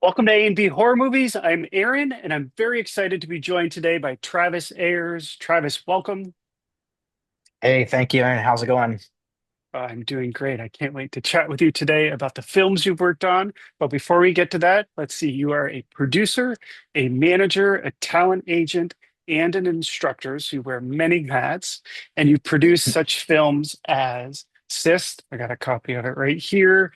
Welcome to A&B Horror Movies. I'm Aaron, and I'm very excited to be joined today by Travis Ayers. Travis, welcome. Hey, thank you, Aaron. How's it going? I'm doing great. I can't wait to chat with you today about the films you've worked on. But before we get to that, let's see. You are a producer, a manager, a talent agent, and an instructor. So you wear many hats, and you produce such films as Cyst. I got a copy of it right here.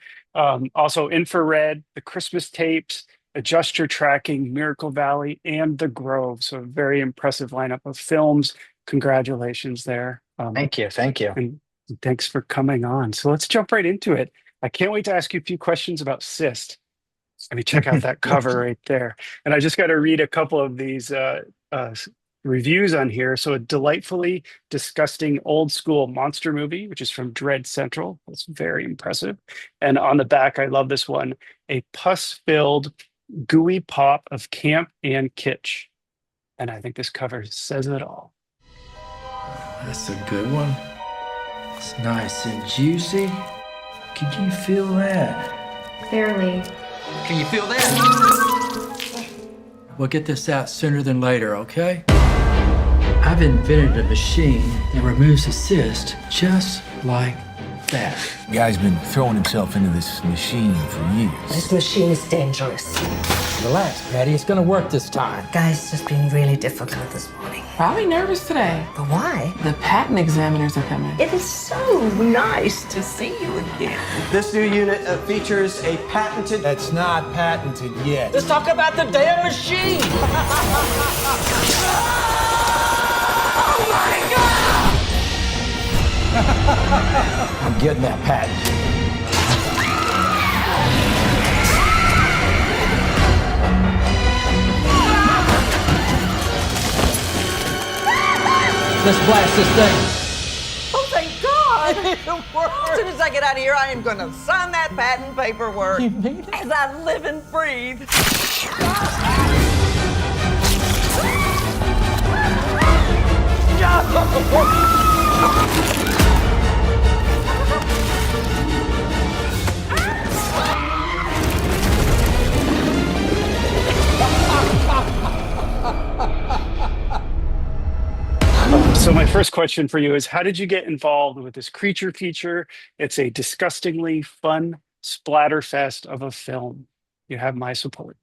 Also, Infrared, The Christmas Tapes, Adjust Your Tracking, Miracle Valley, and The Grove. So a very impressive lineup of films. Congratulations there. Thank you. Thank you. And thanks for coming on. So let's jump right into it. I can't wait to ask you a few questions about Cyst. I mean, check out that cover right there. And I just got to read a couple of these uh, reviews on here. So, a delightfully disgusting old school monster movie, which is from Dread Central. That's very impressive. And on the back, I love this one, a pus filled, gooey pop of camp and kitsch. And I think this cover says it all. That's a good one. It's nice and juicy. Can you feel that? Barely. Can you feel that? We'll get this out sooner than later, okay? I've invented a machine that removes the cyst just like that. Guy's been throwing himself into this machine for years. This machine is dangerous. Relax, Patty. It's gonna work this time. Guy's just been really difficult this morning. Probably nervous today. But why? The patent examiners are coming. It is so nice to see you again. This new unit features a patented... That's not patented yet. Let's talk about the damn machine. I'm getting that patent. Let's blast this thing. Oh, thank God! As soon as I get out of here, I am going to sign that patent paperwork. You made it? As I live and breathe. So, my first question for you is how did you get involved with this creature feature? It's a disgustingly fun splatterfest of a film. You have my support.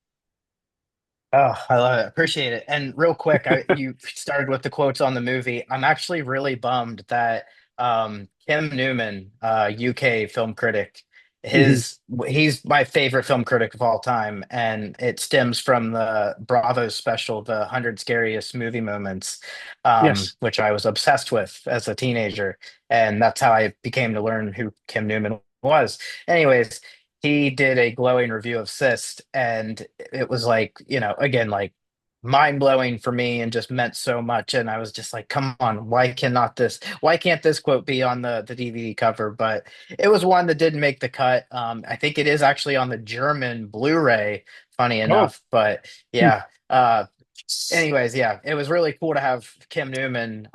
Oh, I love it. Appreciate it. And real quick, you started with the quotes on the movie. I'm actually really bummed that Kim Newman, UK film critic, Mhm. he's my favorite film critic of all time, and it stems from the Bravo special, The 100 Scariest Movie Moments, Yes. which I was obsessed with as a teenager, and that's how I became to learn who Kim Newman was. Anyways, he did a glowing review of Cyst, and it was like, again, like mind blowing for me and just meant so much. And I was just like, come on, why can't this quote be on the DVD cover? But it was one that didn't make the cut. I think it is actually on the German Blu-ray, funny Oh, enough. But hmm. yeah. Anyways, yeah, it was really cool to have Kim Newman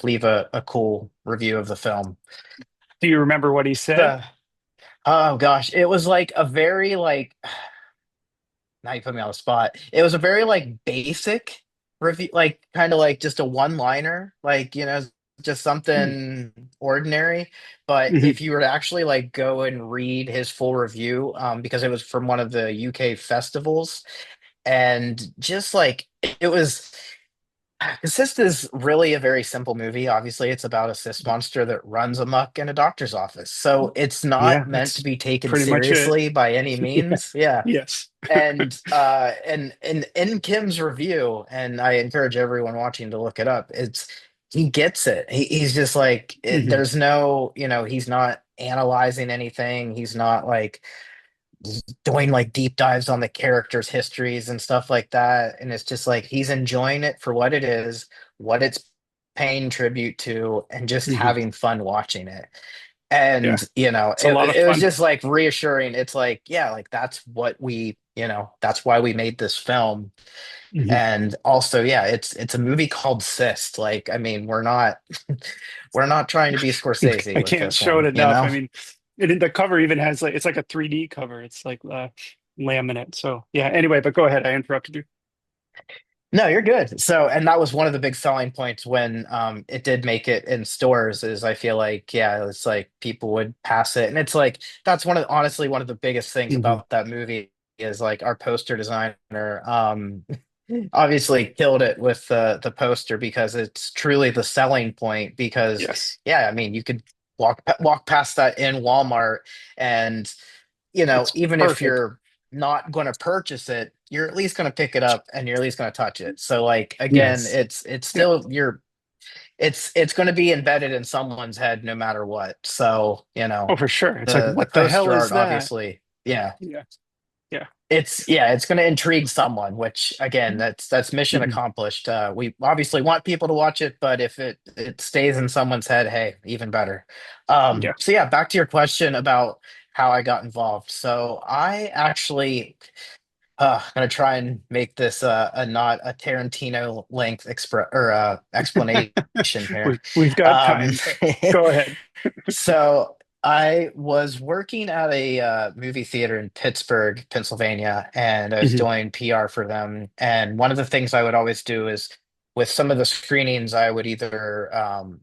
leave a cool review of the film. Do you remember what he said? The, oh gosh, it was like a very like now you put me on the spot. It was a very like basic review, like kind of like just a one-liner, like just something ordinary. But Mhm. if you were to actually like go and read his full review, because it was from one of the UK festivals, and just like it was. Cyst is really a very simple movie. Obviously, it's about a cyst monster that runs amok in a doctor's office. So it's not Yeah, meant to that's be taken pretty much it. seriously by any Yeah. means. Yeah. Yes. And in Kim's review, and I encourage everyone watching to look it up, he gets it. He's just like Mhm. there's no, he's not analyzing anything. He's not like doing like deep dives on the characters' histories and stuff like that. And it's just like he's enjoying it for what it is, what it's paying tribute to, and just Mhm. having fun watching it. Yeah, And it's a lot of it was fun. just like reassuring. It's like, yeah, like that's what that's why we made this film. Mhm. And also, yeah, it's a movie called Cyst. Like, I mean, we're not trying to be Scorsese I with can't this show it one, enough. I mean, the cover even has like it's like a 3D cover. It's like laminate. So yeah. Anyway, but go ahead. I interrupted you. No, you're good. So, and that was one of the big selling points when it did make it in stores, is I feel like, yeah, it's like people would pass it. And it's like that's honestly one of the biggest things Hmm. about that movie is like our poster designer obviously killed it with the poster because it's truly the selling point because Yes. yeah, I mean, you could walk past that in Walmart and It's even if perfect. you're not going to purchase it, you're at least going to pick it up and you're at least going to touch it. So like again, Yes. it's Yeah. still it's going to be embedded in someone's head no matter what. So, Oh, for sure. It's like, the what the hell poster is art that? obviously, yeah. Yeah. Yeah. It's going to intrigue someone, which again, that's mission Mhm. accomplished. We obviously want people to watch it, but if it stays in someone's head, hey, even better. Yeah. So yeah, back to your question about how I got involved. So I actually I'm gonna try and make this a not a Tarantino length explanation here. We've got Um, time, but go ahead. so I was working at a movie theater in Pittsburgh, Pennsylvania, and I was Mhm. doing PR for them. And one of the things I would always do is with some of the screenings, I would either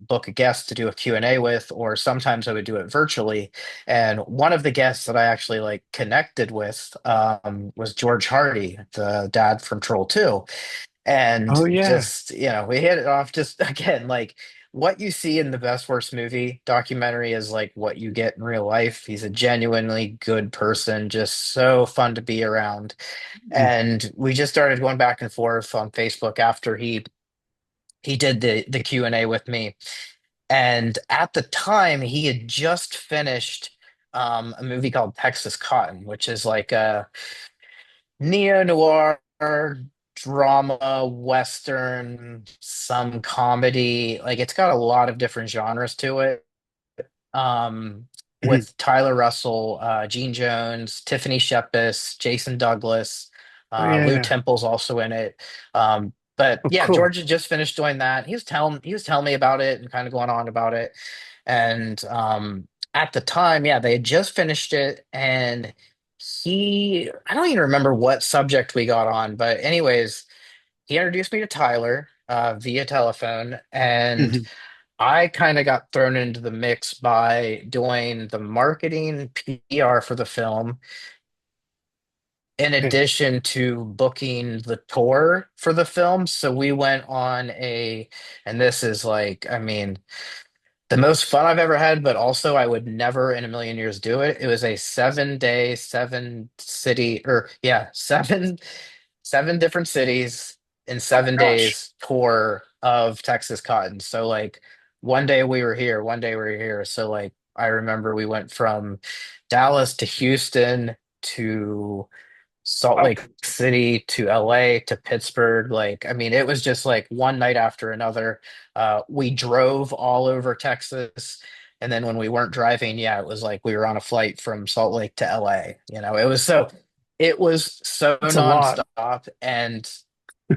book a guest to do a Q&A with, or sometimes I would do it virtually. And one of the guests that I actually like connected with was George Hardy, the dad from Troll 2. And Oh yeah. just, we hit it off just again, like what you see in the Best Worst Movie documentary is like what you get in real life. He's a genuinely good person, just so fun to be around. Mm. And we just started going back and forth on Facebook after he did the Q&A with me. And at the time, he had just finished a movie called Texas Cotton, which is like a neo-noir drama, western, some comedy. Like it's got a lot of different genres to it. Um, Mhm. with Tyler Russell, Gene Jones, Tiffany Shepis, Jason Douglas, Oh Lou yeah. Temple's also in it. But Oh yeah, cool. George had just finished doing that. He was telling me about it and kind of going on about it. And at the time, yeah, they had just finished it, and I don't even remember what subject we got on, but anyways, he introduced me to Tyler via telephone, and Mhm. I kind of got thrown into the mix by doing the marketing PR for the film, in Okay. addition to booking the tour for the film. So we went on and this is like, I mean, the most fun I've ever had, but also I would never in a million years do it. It was a 7 day, seven city, or yeah, seven different cities in Oh my 7 days gosh. tour of Texas Cotton. So like one day we were here, one day we were here. So like I remember we went from Dallas to Houston to Salt Wow. Lake City to LA to Pittsburgh. Like, I mean, it was just like one night after another. We drove all over Texas. And then when we weren't driving, yeah, it was like we were on a flight from Salt Lake to LA. It was so That's a lot. nonstop. And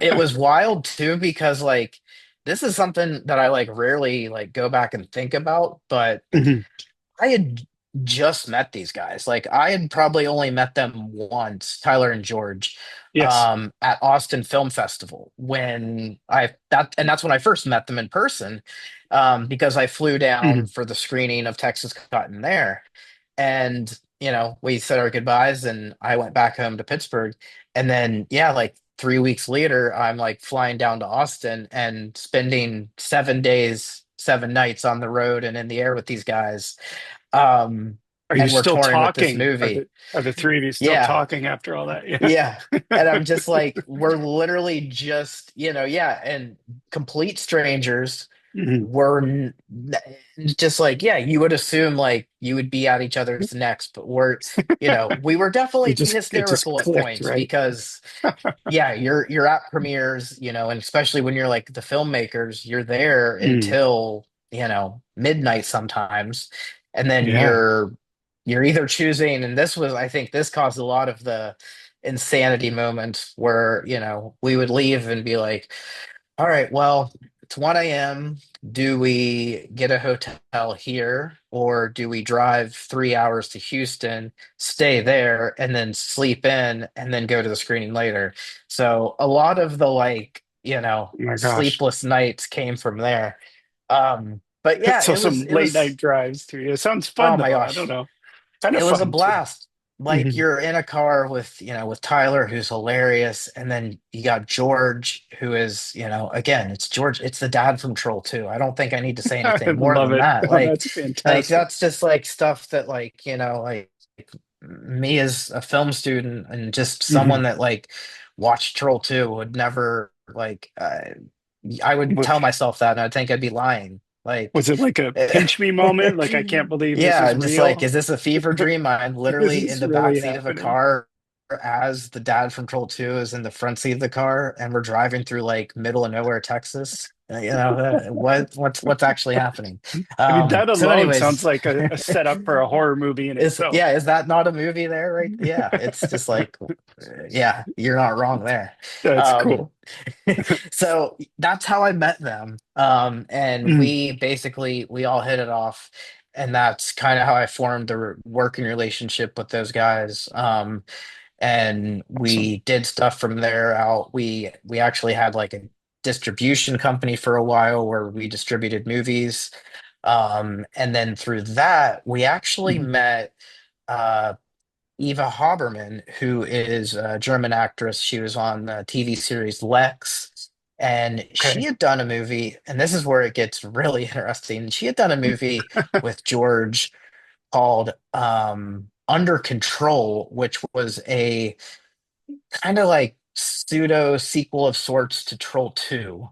it was wild too, because like this is something that I like rarely like go back and think about, but Mhm. I had just met these guys. Like I had probably only met them once, Tyler and George, Yes. at Austin Film Festival that's when I first met them in person, because I flew down Mhm. for the screening of Texas Cotton there. And, we said our goodbyes and I went back home to Pittsburgh. And then, yeah, like 3 weeks later, I'm like flying down to Austin and spending 7 days, 7 nights on the road and in the air with these guys. Um, Are you and we're still touring with this talking? movie. Are the three of you still Yeah, talking after all that? Yeah. yeah. And I'm just like, we're literally just, yeah, and complete strangers. Mhm. Just like, yeah, you would assume like you would be at each other's necks, but we were It definitely just hysterical at clicked, points right? because yeah, you're at premieres, and especially when you're like the filmmakers, you're there Mm. until, midnight sometimes. And then Yeah. you're either choosing, and I think this caused a lot of the insanity moments where, we would leave and be like, all right, well, it's 1 a.m. Do we get a hotel here, or do we drive 3 hours to Houston, stay there, and then sleep in, and then go to the screening later? So a lot of the Oh my gosh. sleepless nights came from there. But yeah, So some it late night was, drives too. It sounds oh fun my though. I don't gosh, know. Kind of it was a fun too. blast. Like Mhm. you're in a car with, with Tyler, who's hilarious, and then you got George, who is, again, it's George, it's the dad from Troll 2. I don't think I need to say I anything more love than it. that. Oh, that's Like fantastic. that's just like stuff that me as a film student and just Mhm. someone that watched Troll 2 would never I would Wa- tell myself that and I think I'd be lying. Like Was it like a pinch me moment? Like, I can't believe this yeah, is just like, real. is this a fever dream? I'm Is literally in this the back really seat of a happening? car as the dad from Troll 2 is in the front seat of the car, and we're driving through like middle of nowhere, Texas. What's actually happening? I mean, that So, alone sounds anyways, like a setup for a horror movie in itself. is that not a movie there, right? Yeah, it's just like, yeah, you're not wrong there. That's Um, cool. so that's how I met them. And Mm. we all hit it off. And that's kind of how I formed a working relationship with those guys. And Awesome. we did stuff from there out. We actually had like a distribution company for a while where we distributed movies. And then through that, we actually Mhm. met uh, Eva Haberman, who is a German actress. She was on the TV series Lex, and she Okay. had done a movie, and this is where it gets really interesting. She had done a movie with George called Under Control, which was a kind of like pseudo sequel of sorts to Troll 2.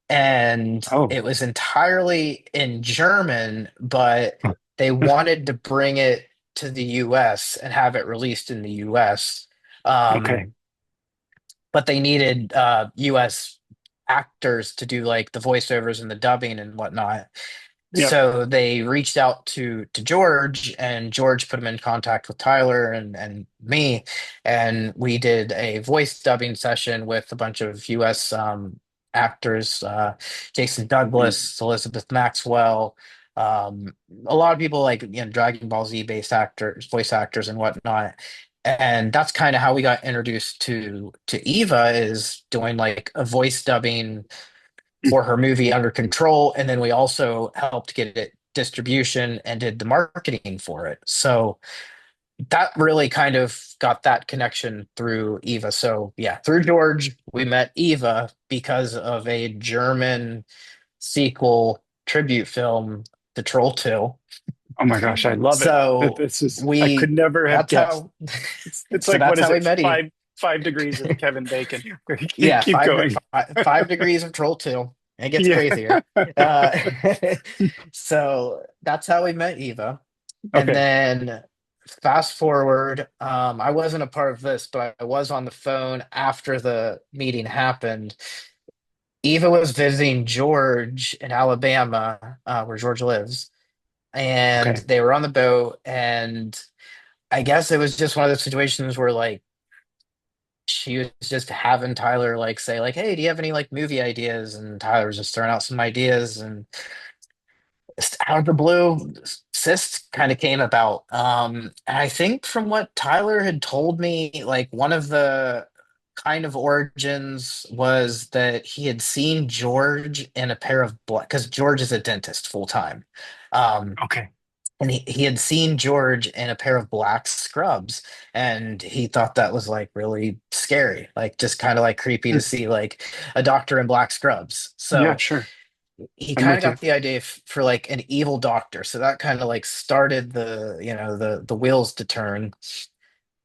And Oh, it was entirely in German, but huh. they wanted to bring it to the US and have it released in the US. Okay. Um, but they needed US actors to do like the voiceovers and the dubbing and whatnot. Yep. So they reached out to George, and George put him in contact with Tyler and me, and we did a voice dubbing session with a bunch of US actors, Jason Douglas, Elizabeth Maxwell, a lot of people like, Dragon Ball Z based actors, voice actors and whatnot. And that's kind of how we got introduced to Eva, is doing like a voice dubbing for her movie Under Control, and then we also helped get it distribution and did the marketing for it. So that really kind of got that connection through Eva. So yeah, through George, we met Eva because of a German sequel tribute film, The Troll 2. Oh my gosh, I love it. So This is, I could we never have that's guessed. how It's so like, what that's is how we it? met Eva. Five degrees of Kevin Bacon. Keep, Yeah, keep going. 5 degrees of Troll 2. It gets Yeah. crazier. Uh, so that's how we met Eva. And Okay. then fast forward, I wasn't a part of this, but I was on the phone after the meeting happened. Eva was visiting George in Alabama, where George lives, and Okay. they were on the boat. And I guess it was just one of those situations where she was just having Tyler say hey, do you have any movie ideas? And Tyler was just throwing out some ideas, and just out of the blue, Cyst kind of came about. And I think from what Tyler had told me, one of the kind of origins was that he had seen George in a pair of black, because George is a dentist full time. Um, Okay. and he had seen George in a pair of black scrubs, and he thought that was really scary, just kind of creepy to Mm. see a doctor in black scrubs. Yeah, So sure. he I'm kind of with you. got the idea for an evil doctor. So that kind of started the the wheels to turn.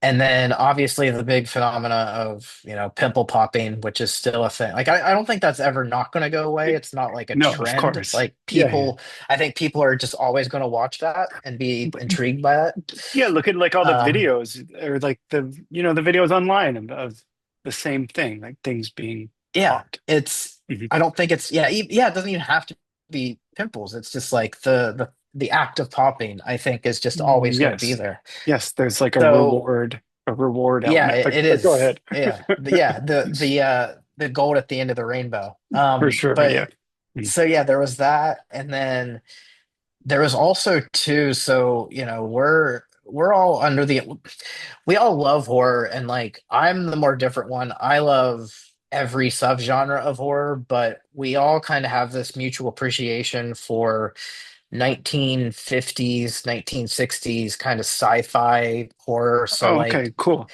And then obviously the big phenomena of pimple popping, which is still a thing. I don't think that's ever not going to go away. It's not like a No, of trend. course. Yeah, yeah. I think people are just always going to watch that and be intrigued by that. Yeah, look at like all the Um, videos, or like the videos online of the same thing, like things being yeah, popped. it's. Mhm. I don't think it's. Yeah, yeah. It doesn't even have to be pimples. It's just the act of popping. I think is just always going to be Yes. there. Yes, there's like So a reward yeah, element. But it go is. ahead. Yeah, yeah. The gold at the end of the rainbow. For sure. But Yeah. Mm. so yeah, there was that, and then there was also too. So we're all under the we all love horror, and like I'm the more different one. I love every subgenre of horror, but we all kind of have this mutual appreciation for 1950s, 1960s kind of sci-fi horror. So Oh, like okay, cool.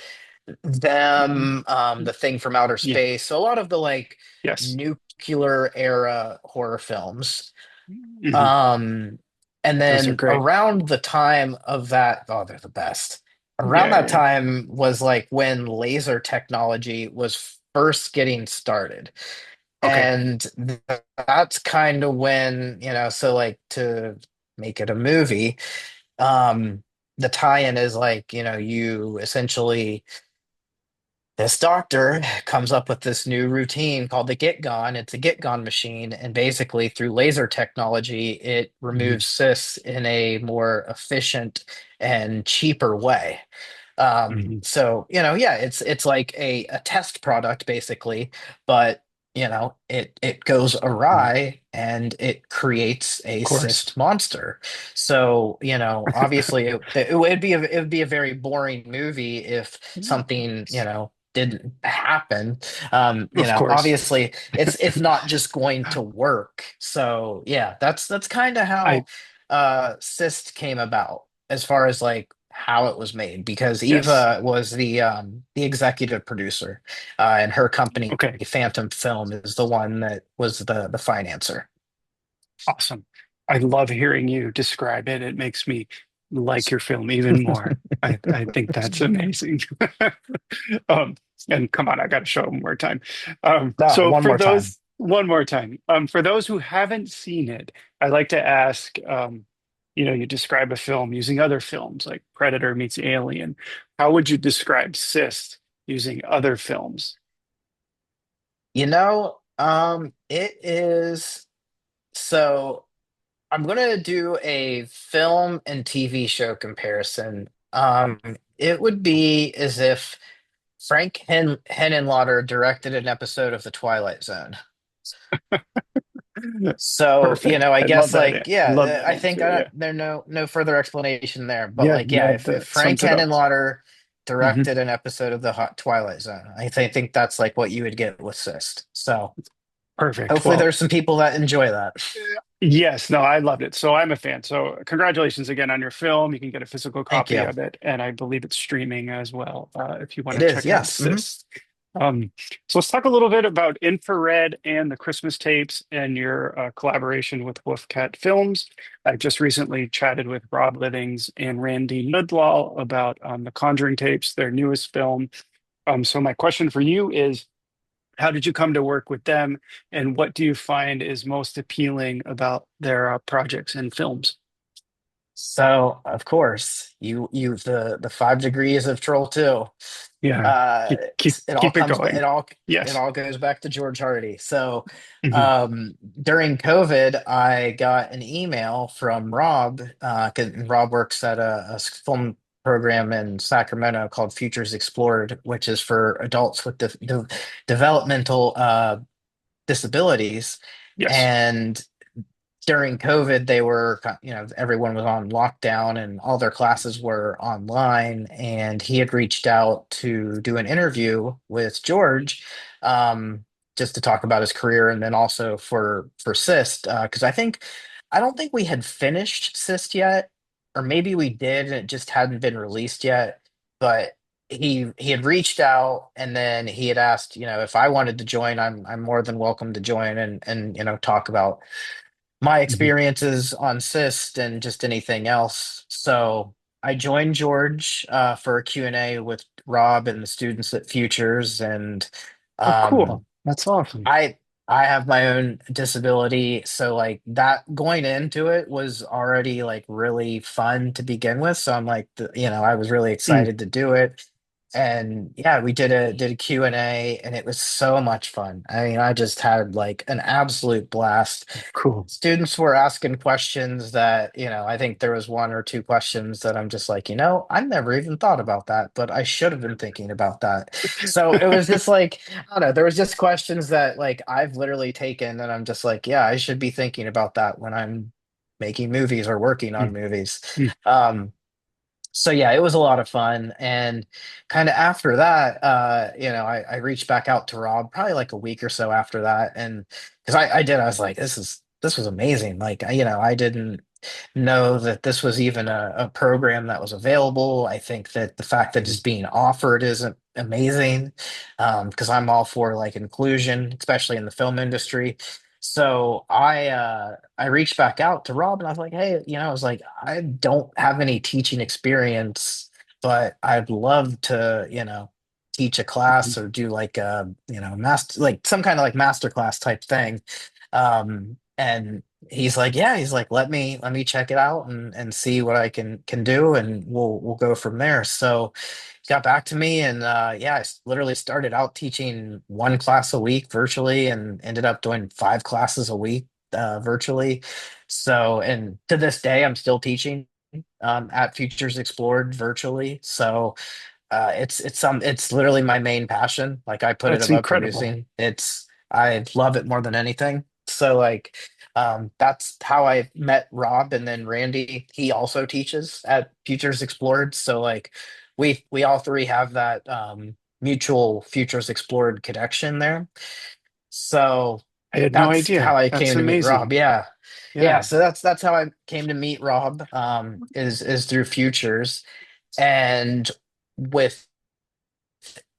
them, the thing from outer Yeah. space. So a lot of the like Yes. nuclear era horror films. Mhm. Um, and Those are then great. around the time of that, oh, they're the best. Around Yeah, that yeah. time was like when laser technology was first getting started. Okay. And that's kind of when, so like to make it a movie, um, the tie-in is like, you essentially this doctor comes up with this new routine called the Get Gone. It's a Get Gone machine, and basically through laser technology, it Mhm. removes cysts in a more efficient and cheaper way. Mhm. So yeah, it's like a test product basically, but it goes Mhm. awry and it creates Of a course. cyst monster. So obviously it would be a very boring movie if something didn't happen. Of course. Obviously it's not just going to work. So yeah, that's kind of I how Cyst came about as far as like how it was made because yes. Eva was the executive producer, and her company Okay. Phantom Film is the one that was the financer. Awesome. I love hearing you describe it. It makes me like your film even more. I think that's amazing. Um, and come on, I got to show it one more time. Ah, So one for more time. those, one more time, for those who haven't seen it, I like to ask, you describe a film using other films like Predator meets Alien. How would you describe Cyst using other films? It is so I'm gonna do a film and TV show comparison. It would be as if Henenlotter directed an episode of The Twilight Zone. So, Perfect. I I love guess that. like, I love yeah, that I think answer. Yeah. there's no further explanation there. But Yeah. like, yeah, No, if that Frank sums it up. Henenlotter Mhm. directed an episode of the Hot Twilight Zone, I think that's like what you would get with Cyst. So Perfect. hopefully Well, there's some people that enjoy that. yes, no, I loved it. So I'm a fan. So congratulations again on your film. You can get a physical Thank copy you. of it, and I believe it's streaming as well, if you want It to is, check out yes. Sis. Um, so let's talk a little bit about Infrared and the Christmas tapes and your collaboration with Woofcat Films. I just recently chatted with Rob Livings and Randy Nudlall about the Conjuring tapes, their newest film. So my question for you is, how did you come to work with them, and what do you find is most appealing about their projects and films? So of course, you the 5 degrees of Troll 2. Yeah, Uh keep keep it all keep it comes going. it Yes. all goes back to George Hardy. So Mhm. during COVID, I got an email from Rob, 'cause Rob works at a film program in Sacramento called Futures Explored, which is for adults with developmental disabilities. Yes. And during COVID, they were, everyone was on lockdown and all their classes were online. And he had reached out to do an interview with George, um, just to talk about his career and then also for Cyst, because I don't think we had finished Cyst yet, or maybe we did and it just hadn't been released yet. But he had reached out and then he had asked, if I wanted to join, I'm more than welcome to join and talk about my Mhm. experiences on Cyst and just anything else. So I joined George for a Q&A with Rob and the students at Futures, and Oh, cool. um, That's awesome. I I have my own disability, so like that going into it was already like really fun to begin with. So I'm like, I was really Mm. excited to do it. and yeah, we did a Q&A, and it was so much fun. I mean, I just had like an absolute blast. Cool. Students were asking questions that, I think there was one or two questions that I'm just like, I never even thought about that, but I should have been thinking about that. So it was just like, I don't know, there was just questions that like I've literally taken, and I'm just like, yeah, I should be thinking about that when I'm making movies or working on Mm, movies. mm, Um, so yeah, it was a lot of fun. And kind of after that, I reached back out to Rob probably like a week or so after that. And because I was like, this was amazing. Like, I didn't know that this was even a program that was available. I think that the fact that it's mm. being offered is amazing, because I'm all for like inclusion, especially in the film industry. So I reached back out to Rob, and I was like, hey, I was like, I don't have any teaching experience, but I'd love to, teach a class or do like a, master, like some kind of like master class type thing. And he's like, yeah, he's like, let me check it out and see what I can do, and we'll go from there. So he got back to me, and yeah, literally started out teaching one class a week virtually, and ended up doing five classes a week virtually. So, and to this day, I'm still teaching at Futures Explored virtually. So it's literally my main passion. Like, I put it That's above incredible. producing. I love it more than anything. So like, that's how I met Rob. And then Randy, he also teaches at Futures Explored. So like, we all three have that mutual Futures Explored connection there. So I had no that's how idea. I That's came to meet Rob. amazing. Yeah. Yeah, Yeah. so that's how I came to meet Rob, is through Futures. And with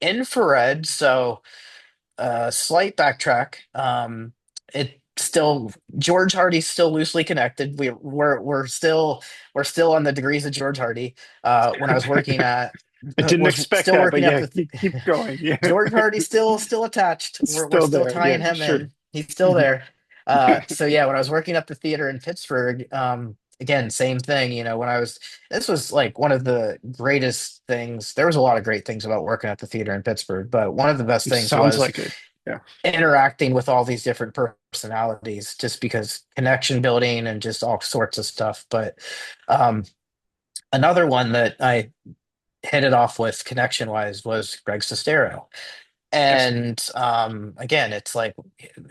infrared, so slight backtrack. It still George Hardy's still loosely connected. We're still on the degrees of George Hardy. When I was working at I didn't was expect still that, but working at yeah, the keep going. Yeah. George Hardy's still attached. It's We're still still there. Yeah, tying him sure. in. He's still Mhm. there. So yeah, when I was working at the theater in Pittsburgh, again, same thing. When this was like one of the greatest things. There was a lot of great things about working at the theater in Pittsburgh, but one of the best It things sounds was like it. Yeah. interacting with all these different personalities, just because connection building and just all sorts of stuff. But um, another one that I hit it off with connection wise was Greg Sestero. Yes. And again, it's like,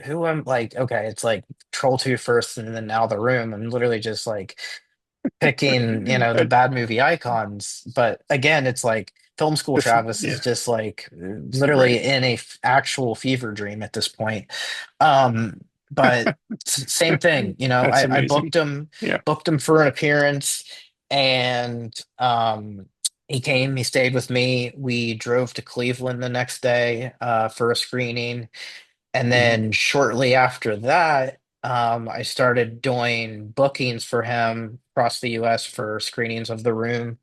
who I'm like, okay, it's like Troll 2 first, and then now The Room. I'm literally just like picking, the Uh, bad movie icons. But again, it's like film school this, Travis is yeah, just like literally right. in a actual fever dream at this point. Um, but same thing, That's I amazing. Yeah. booked him for an appearance, and he stayed with me. We drove to Cleveland the next day for a screening. And Mhm, then shortly after that, I started doing bookings for him across the US for screenings of The Room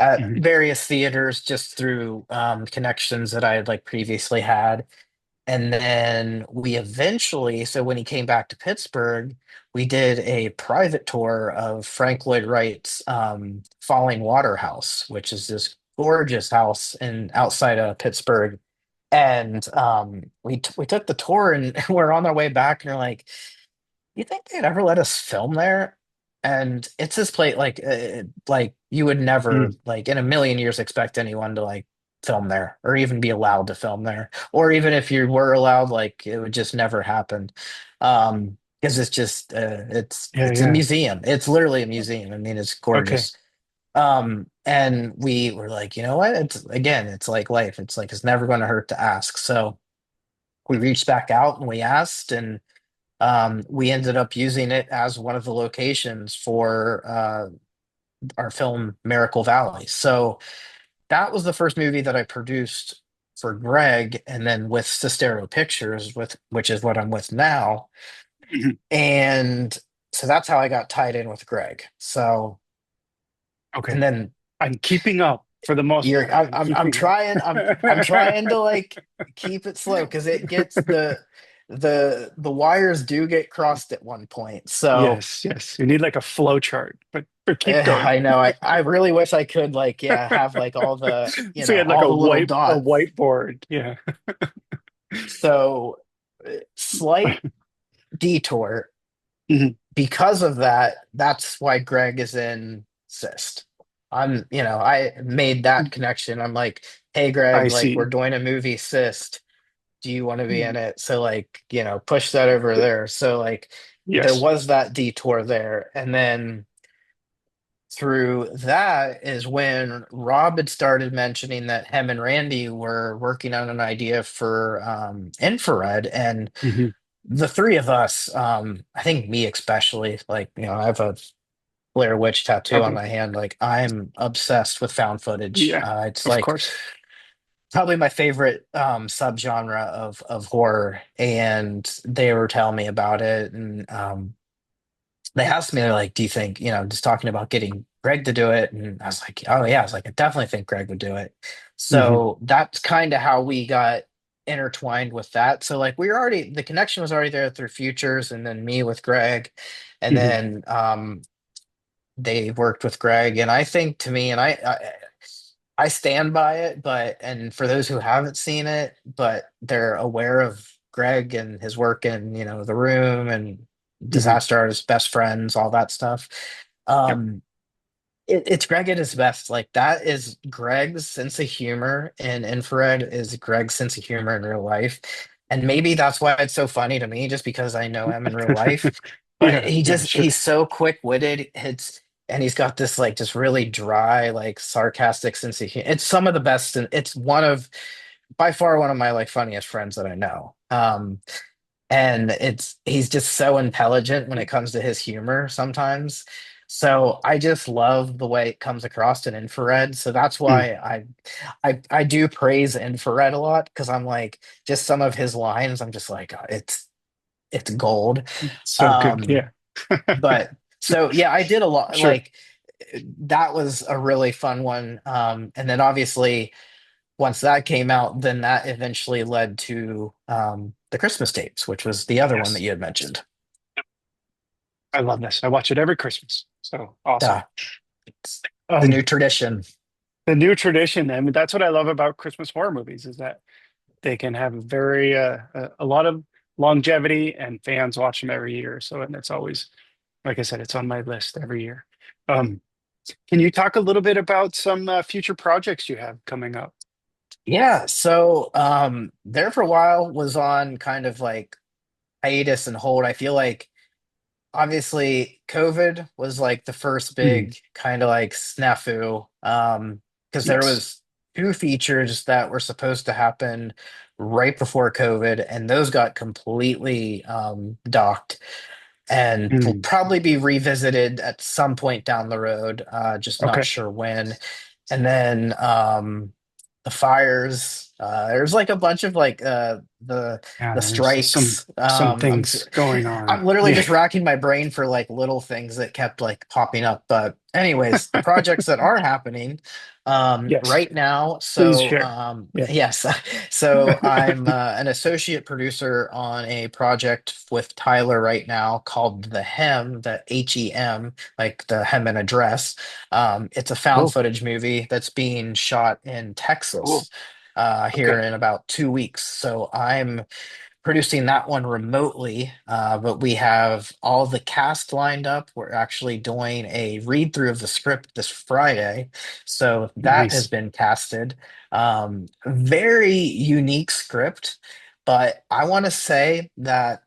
at mhm, various theaters, just through connections that I had like previously had. And then we eventually, so when he came back to Pittsburgh, we did a private tour of Frank Lloyd Wright's Falling Water House, which is this gorgeous house in outside of Pittsburgh. And we took the tour, and we're on our way back, and we're like, you think they'd ever let us film there? And it's this place like you would never mm. like in a million years expect anyone to like film there, or even be allowed to film there, or even if you were allowed, like it would just never happen. Because it's just Yeah, it's a yeah. museum. It's literally a museum. I mean, it's Okay. gorgeous. And we were like, you know what? It's like life. It's like, it's never going to hurt to ask. So we reached back out and we asked, and we ended up using it as one of the locations for our film Miracle Valley. So that was the first movie that I produced for Greg, and then with Sestero Pictures, with which is what I'm with now. Mhm. And so that's how I got tied in with Greg. So, Okay. and then I'm keeping up for the most you're part. I'm I'm keeping up. trying, I'm trying to like keep it slow, because it gets the wires do get crossed at one point. So Yes, yes. You need like a flow chart, but But keep going. I know. I really wish I could like yeah have like all the So you had like all the little a dots. whiteboard. Yeah. So slight detour Mhm. because of that. That's why Greg is in Cyst. I made that connection. I'm like, hey I Greg, like we're see. doing a movie Cyst. Do you want to be in Mhm. it? So like, push that over there. So like there Yes. was that detour there. And then through that is when Rob had started mentioning that him and Randy were working on an idea for infrared. And Hmm. the three of us, I think me especially, like, I have a Blair Witch tattoo on Okay. my hand. Like I'm obsessed with found footage. Yeah, It's of like course. probably my favorite subgenre of horror. And they were telling me about it. And they asked me, they're like, do you think, just talking about getting Greg to do it? And I was like, oh, yeah. I was like, I definitely think Greg would do it. Hmm. So that's kind of how we got intertwined with that. So, like, the connection was already there through Futures and then me with Greg. And Hmm. then they worked with Greg. And I think to me, and I stand by it, and for those who haven't seen it, but they're aware of Greg and his work in, The Room and Hmm. Disaster Artist, Best Friends, all that stuff. Yep. Um, it's Greg at his best. Like that is Greg's sense of humor in Infrared is Greg's sense of humor in real life. And maybe that's why it's so funny to me, just because I know him in real life. But Yeah, yeah, sure. he's so quick-witted. And he's got this like just really dry, like sarcastic sense of humor. It's some of the best, and it's by far one of my like funniest friends that I know. And he's just so intelligent when it comes to his humor sometimes. So I just love the way it comes across in Infrared. So that's Mm. why I do praise Infrared a lot because I'm like just some of his lines. I'm just like it's gold. So good. Um, Yeah. but so yeah, I did a lot. Sure. Like that was a really fun one. And then obviously once that came out, then that eventually led to the Christmas tapes, which was the other one that Yes. you had mentioned. I love this. I watch it every Christmas. So awesome. Uh, it's the Um, new tradition. the new tradition, I mean, that's what I love about Christmas horror movies is that they can have a lot of longevity and fans watch them every year. So, and it's always, like I said, it's on my list every year. Um, can you talk a little bit about some future projects you have coming up? Yeah, so there for a while was on kind of like hiatus and hold. I feel like obviously COVID was like the first Mm. big kind of like snafu because there Yes. was two features that were supposed to happen right before COVID and those got completely docked and will Mm. probably be revisited at some point down the road, just not Okay. sure when. And then the fires. There's like a bunch of like Yeah, the there's strikes. some things going on. I'm literally Yeah. just racking my brain for like little things that kept like popping up. But anyways, the projects that are happening Yes. right now. Please So share. Yeah. yes, so I'm an associate producer on a project with Tyler right now called The Hem, the HEM, like the hem and address. It's a found Oh, footage movie that's being shot in cool. Texas here Okay. in about 2 weeks. So I'm producing that one remotely, but we have all the cast lined up. We're actually doing a read through of the script this Friday. So that has Nice. been casted. Very unique script, but I want to say that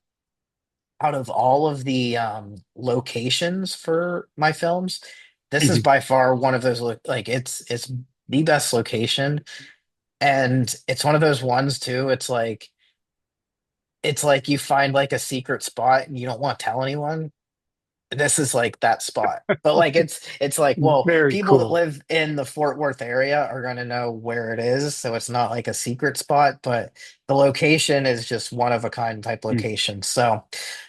out of all of the locations for my films, this is Mhm. by far one of those like it's the best location. And it's one of those ones too. It's like you find like a secret spot and you don't want to tell anyone. This is like that spot. But like it's like, well, Very people that cool. live in the Fort Worth area are gonna know where it is. So it's not like a secret spot, but the location is just one of a kind type Mm. location. So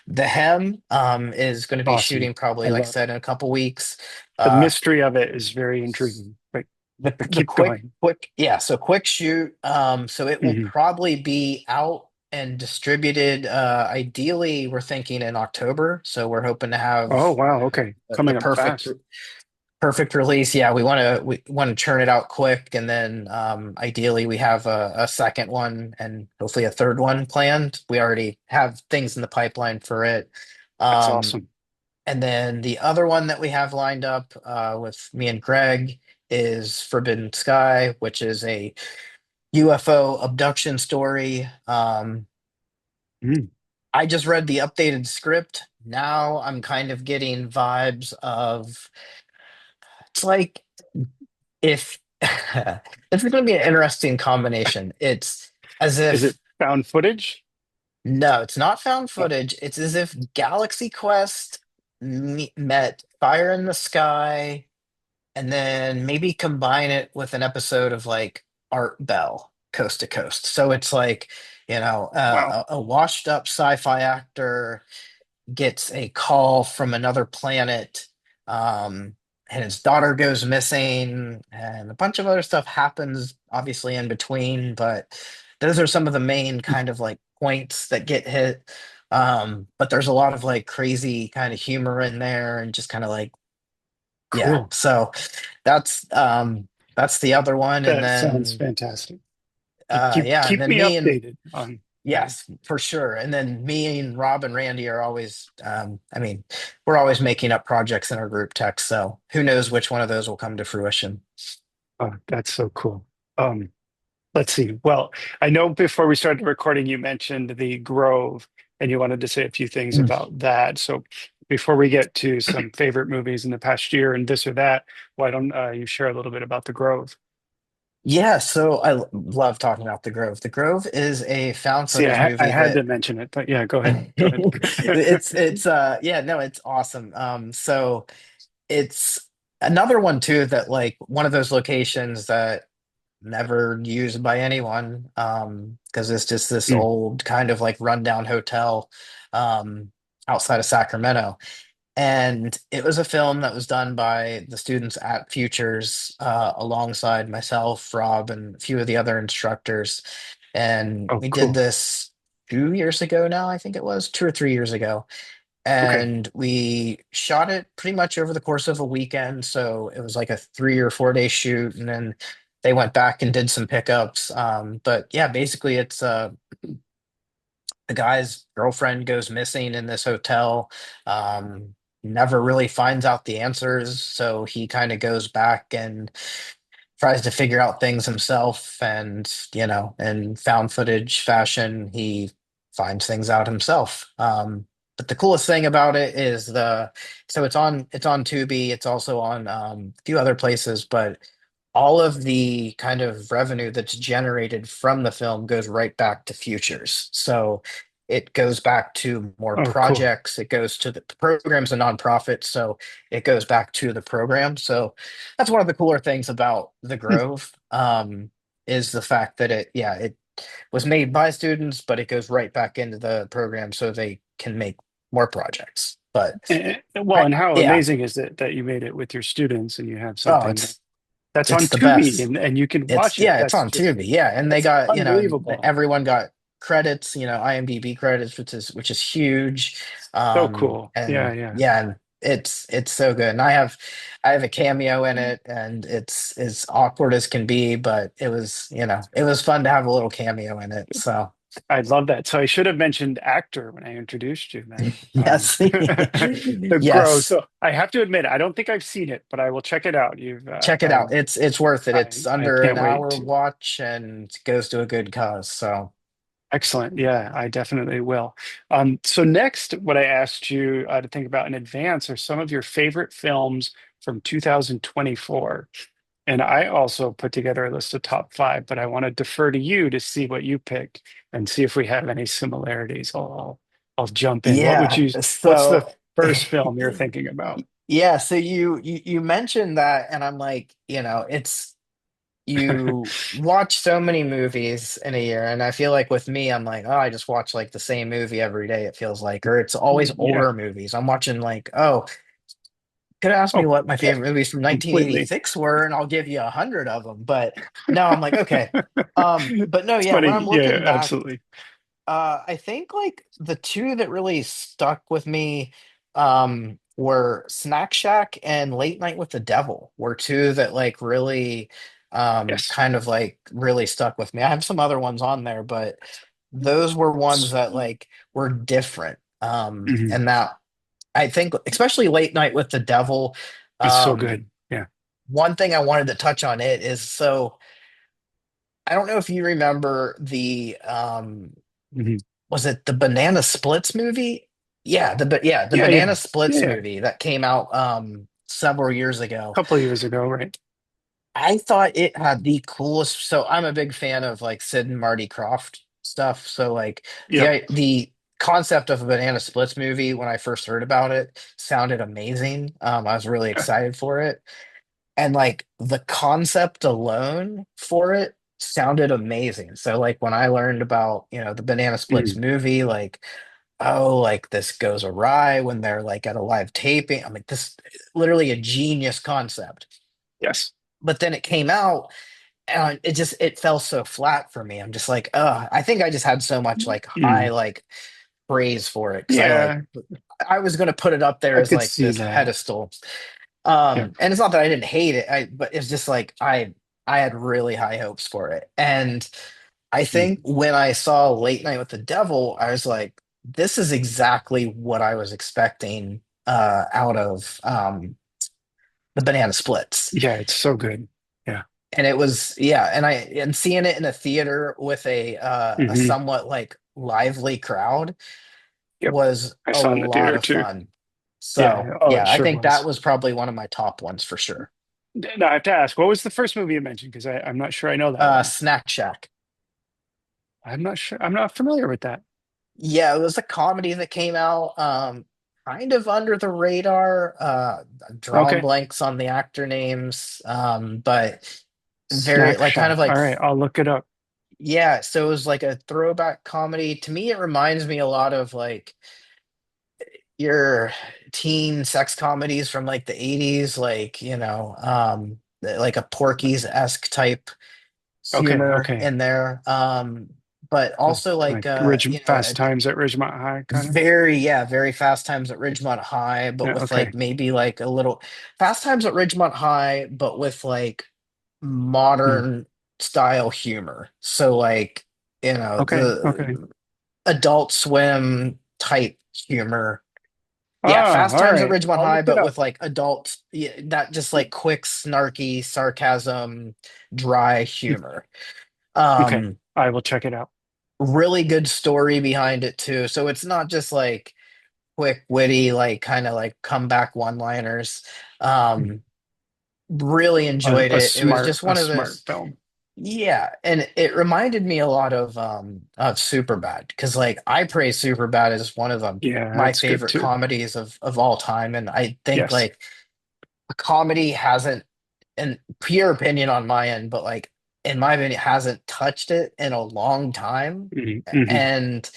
the Hem is gonna be Awesome. shooting probably, I like I love said, in a couple weeks. the Uh mystery of it is very intriguing. But the keep going. quick yeah, so quick shoot. So it will Mhm. probably be out and distributed ideally we're thinking in October, so we're hoping to have Oh wow. Okay. the Coming up perfect fast. Perfect release. Yeah, we want to churn it out quick, and then ideally we have a second one and hopefully a third one planned. We already have things in the pipeline for it. That's Um, awesome. and then the other one that we have lined up with me and Greg is Forbidden Sky, which is a UFO abduction story. Mm. I just read the updated script. Now I'm kind of getting vibes of it's like if this is going to be an interesting combination. It's as Is it if found footage? no, it's not found Oh, footage. It's as if Galaxy Quest met Fire in the Sky, and then maybe combine it with an episode of like Art Bell, Coast to Coast. So it's like, wow. a washed up sci-fi actor gets a call from another planet, um, and his daughter goes missing, and a bunch of other stuff happens, obviously, in between. But those are some of the main kind of like points that get hit. But there's a lot of like crazy kind of humor in there, and just kind of like, yeah. Cool. So that's the other one, and That sounds then fantastic. Keep yeah, and keep then me me and updated on that. yes, for sure. And then me and Rob and Randy are always, I mean, we're always making up projects in our group text. So who knows which one of those will come to fruition. Oh, that's so cool. Um, let's see. Well, I know before we started recording, you mentioned the Grove, and you wanted to say a few things Mm. about that. So before we get to some favorite movies in the past year and this or that, why don't you share a little bit about the Grove? Yeah, so love talking about The Grove. The Grove is a found See, footage I movie had to that mention it, but yeah, go ahead. Go ahead. it's yeah, no, it's awesome. So it's another one too that like one of those locations that never used by anyone because it's just this Mm, old kind of like rundown hotel outside of Sacramento. And it was a film that was done by the students at Futures alongside myself, Rob, and a few of the other instructors. And oh, we did cool. this 2 years ago now, I think it was 2 or 3 years ago. Okay. And we shot it pretty much over the course of a weekend. So it was like a 3 or 4 day shoot. And then they went back and did some pickups. But yeah, basically, it's the guy's girlfriend goes missing in this hotel. Never really finds out the answers. So he kind of goes back and tries to figure out things himself. And, in found footage fashion, he finds things out himself. But the coolest thing about it is so it's on Tubi. It's also on a few other places, but all of the kind of revenue that's generated from the film goes right back to Futures. So it goes back to more Oh, cool. projects. It goes to the program's a nonprofit, so it goes back to the program. So that's one of the cooler things about The Hmm. Grove, is the fact that it was made by students, but it goes right back into the program so they can make more projects. But Well, and how yeah, amazing is it that you made it with your students and you have oh, something that's on it's the Tubi best. and you can It's watch it. yeah, it's That's on just Tubi. Yeah, and they that's got, unbelievable. everyone got credits, IMDb credits, which is huge. So cool. Yeah, And yeah. yeah, and it's so good. And I have a cameo in it, and it's as awkward as can be, but it was fun to have a little cameo in it. So I love that. So I should have mentioned actor when I introduced you then. yes, The Grow. yes. So I have to admit, I don't think I've seen it, but I will check it out. Check it out. It's worth it. It's I under an can't wait hour to. watch and goes to a good cause. So Excellent. Yeah, I definitely will. So next, what I asked you to think about in advance are some of your favorite films from 2024. And I also put together a list of top five, but I want to defer to you to see what you picked and see if we have any similarities. I'll jump in. yeah. What's So the first film you're thinking about? yeah, so you mentioned that, and I'm like, it's you watch so many movies in a year, and I feel like with me, I'm like, oh, I just watch like the same movie every day, it feels like, or it's always Yeah. older movies. I'm watching like, oh, could ask me Oh, what my favorite movies from completely. 1986 were, and I'll give you 100 of them. But no, I'm like, okay. But no, It's yeah, when funny. I'm Yeah, looking back, absolutely. I think like the two that really stuck with me, um, were Snack Shack and Late Night with the Devil were two that like really Yes. kind of like really stuck with me. I have some other ones on there, but those were ones that like were different. Mhm. And that I think especially Late Night with the Devil, It's so um good. Yeah. one thing I wanted to touch on it is so I don't know if you remember the Mhm. was it the Banana Splits movie? The Yeah, Banana yeah, Splits yeah. A movie that came out several years ago. couple of years ago, right? I thought it had the coolest. So I'm a big fan of like Sid and Marty Croft stuff. So like Yep. the concept of a Banana Splits movie when I first heard about it sounded amazing. I was really Yeah. excited for it. And like the concept alone for it sounded amazing. So like when I learned about, the Banana Splits Mhm. movie, like, oh, like this goes awry when they're like at a live taping. I'm like, this literally a genius concept. Yes. But then it came out and it fell so flat for me. I'm just like, I think I just had so much like high Mhm. like praise for it because Yeah, I was gonna put it up there I as could like see this that. pedestal. Yeah. And it's not that I didn't hate it, but it's just like I had really high hopes for it. And I Mhm. think when I saw Late Night with the Devil, I was like, this is exactly what I was expecting out of the Banana Splits. Yeah, it's so good. Yeah. And it was, yeah, and seeing it in a theater with a Hmm. somewhat like lively crowd Yep. was I a saw it in the lot theater of too. fun. Yeah. So Oh, it yeah, I sure think that was. was probably one of my top ones for sure. No, I have to ask, what was the first movie you mentioned? Because I'm not sure I know that one. Snack Shack. I'm not sure. I'm not familiar with that. Yeah, it was a comedy that came out kind of under the radar. I'm drawing Okay. blanks on the actor names, but very Snack like kind Shack. of like All right, I'll look it up. yeah. So it was like a throwback comedy. To me, it reminds me a lot of like your teen sex comedies from like the 80s, like like a Porky's-esque type Okay. humor Okay. in there. But also Like Ridge a Fast Times at Ridgemont High, kind of. very Fast Times at Ridgemont High, but Yeah. with like Okay. maybe like a little Fast Times at Ridgemont High, but with like Hmm. modern style humor. So like, Okay. Okay. the Adult Swim type humor. Yeah, Ah, Fast all Times at right. Ridgemont I'll High, look it but up. with like adult, yeah, that just like quick, snarky sarcasm, dry humor. Okay. Um, I will check it out. really good story behind it too. So it's not just like quick, witty, like kind of like comeback one-liners. Mhm. Really A, enjoyed a it. It was smart, just a one of smart those, film. yeah, and it reminded me a lot of Superbad because like I praise Superbad as one of Yeah, my it's good favorite too. comedies of all time, and I think Yes. like a comedy hasn't, and pure opinion on my end, but like in my opinion, hasn't touched it in a long time. Hmm. Hmm. And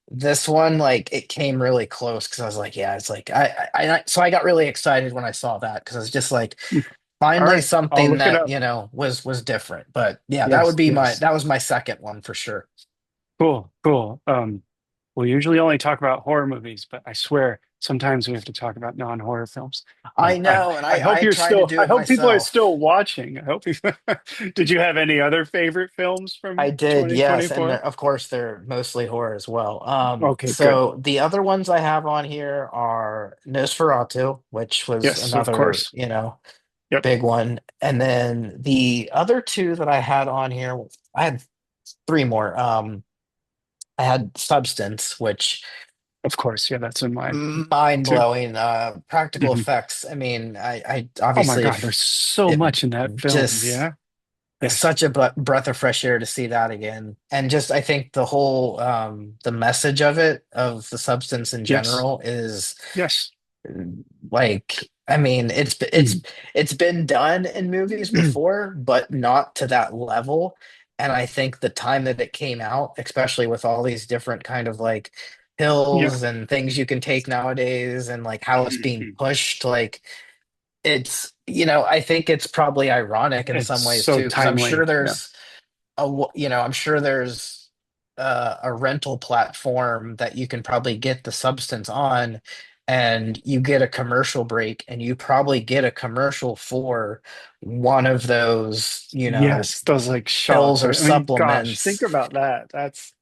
this one, like, it came really close because I was like, yeah, it's like so I got really excited when I saw that because it's just like All finally right. I'll something look it that up. Was different. But yeah, Yes. Yes. that was my second one for sure. Cool. Cool. We usually only talk about horror movies, but I swear sometimes we have to talk about non-horror films. I know, and I hope I you're tried to still, do I it hope people are myself. still watching. I hope you, did you have any other favorite films I from did, yes, and 2024? of course they're mostly horror as well. Okay, good. So the other ones I have on here are Nosferatu, which was Yes, of another, course. Yep, big one, and then the other two that I had on here, I had three more. I had Substance, which of course. Yeah, that's in mine mind too. blowing. Practical Hmm. effects. I mean, I Oh my obviously God, if there's so it much in that film. just Yeah. Yes. such a breath of fresh air to see that again, and just I think the whole the message of it of the substance in Yes. general is Yes. like I mean Mhm. it's been done in movies before, but not to that level. And I think the time that it came out, especially with all these different kind of like Yeah. pills and things you can take nowadays and like how it's being Mhm. pushed, like it's I think it's probably ironic in It's some ways so too, because timely. Yeah. I'm sure there's a rental platform that you can probably get the substance on, and you get a commercial break, and you probably get a commercial for one of those, Yes, those like shots. pills or I mean, gosh, think supplements. about that.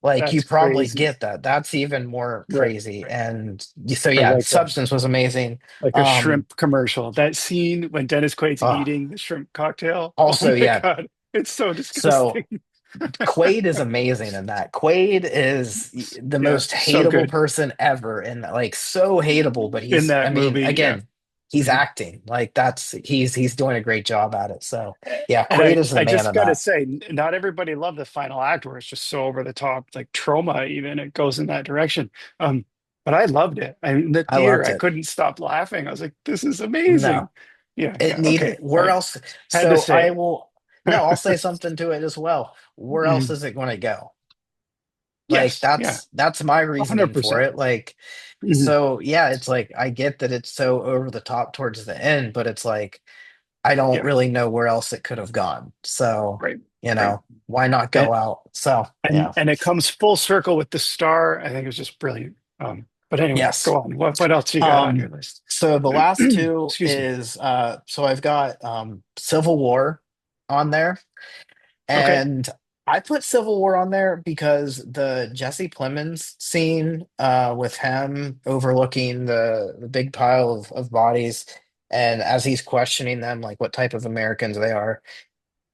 Like you That's probably crazy. get that. That's even more Right. crazy. And so Or yeah, Substance was amazing. like a Um, shrimp commercial. That scene when Dennis Quaid's oh, eating the shrimp cocktail. Oh also, my yeah. God. It's so So disgusting. Quaid is amazing in that. Quaid is the Yeah, most so hateable good person ever, and like so hateable. But in I that mean, movie. Yeah. again, he's Mhm. acting like he's doing a great job at it. So yeah, And Quaid is the I man just of gotta that. say, not everybody loved the final act where it's just so over the top, like trauma, even it goes in that direction. Um, but I loved it. I mean, the I theater, loved I it. couldn't stop laughing. I was like, this is No, amazing. Yeah, it yeah, needed. okay. Where I else? had to So say I it. will. No, I'll say something to it as well. Where else Mhm. is it going to go? Like Yes, yeah, that's my reasoning for 100%. it. Like, Mhm. so yeah, it's like I get that it's so over the top towards the end, but it's like I don't Yeah, really know where else it could have gone. So, right, right. why not And, go out? So, yeah. and it comes full circle with the star. I think it was just brilliant. But anyway, Yes. go on. What else you got on your list? So the last two Excuse me. is so I've got Civil War on there. Okay. And I put Civil War on there because the Jesse Plemons scene with him overlooking the big pile of bodies, and as he's questioning them, like what type of Americans they are,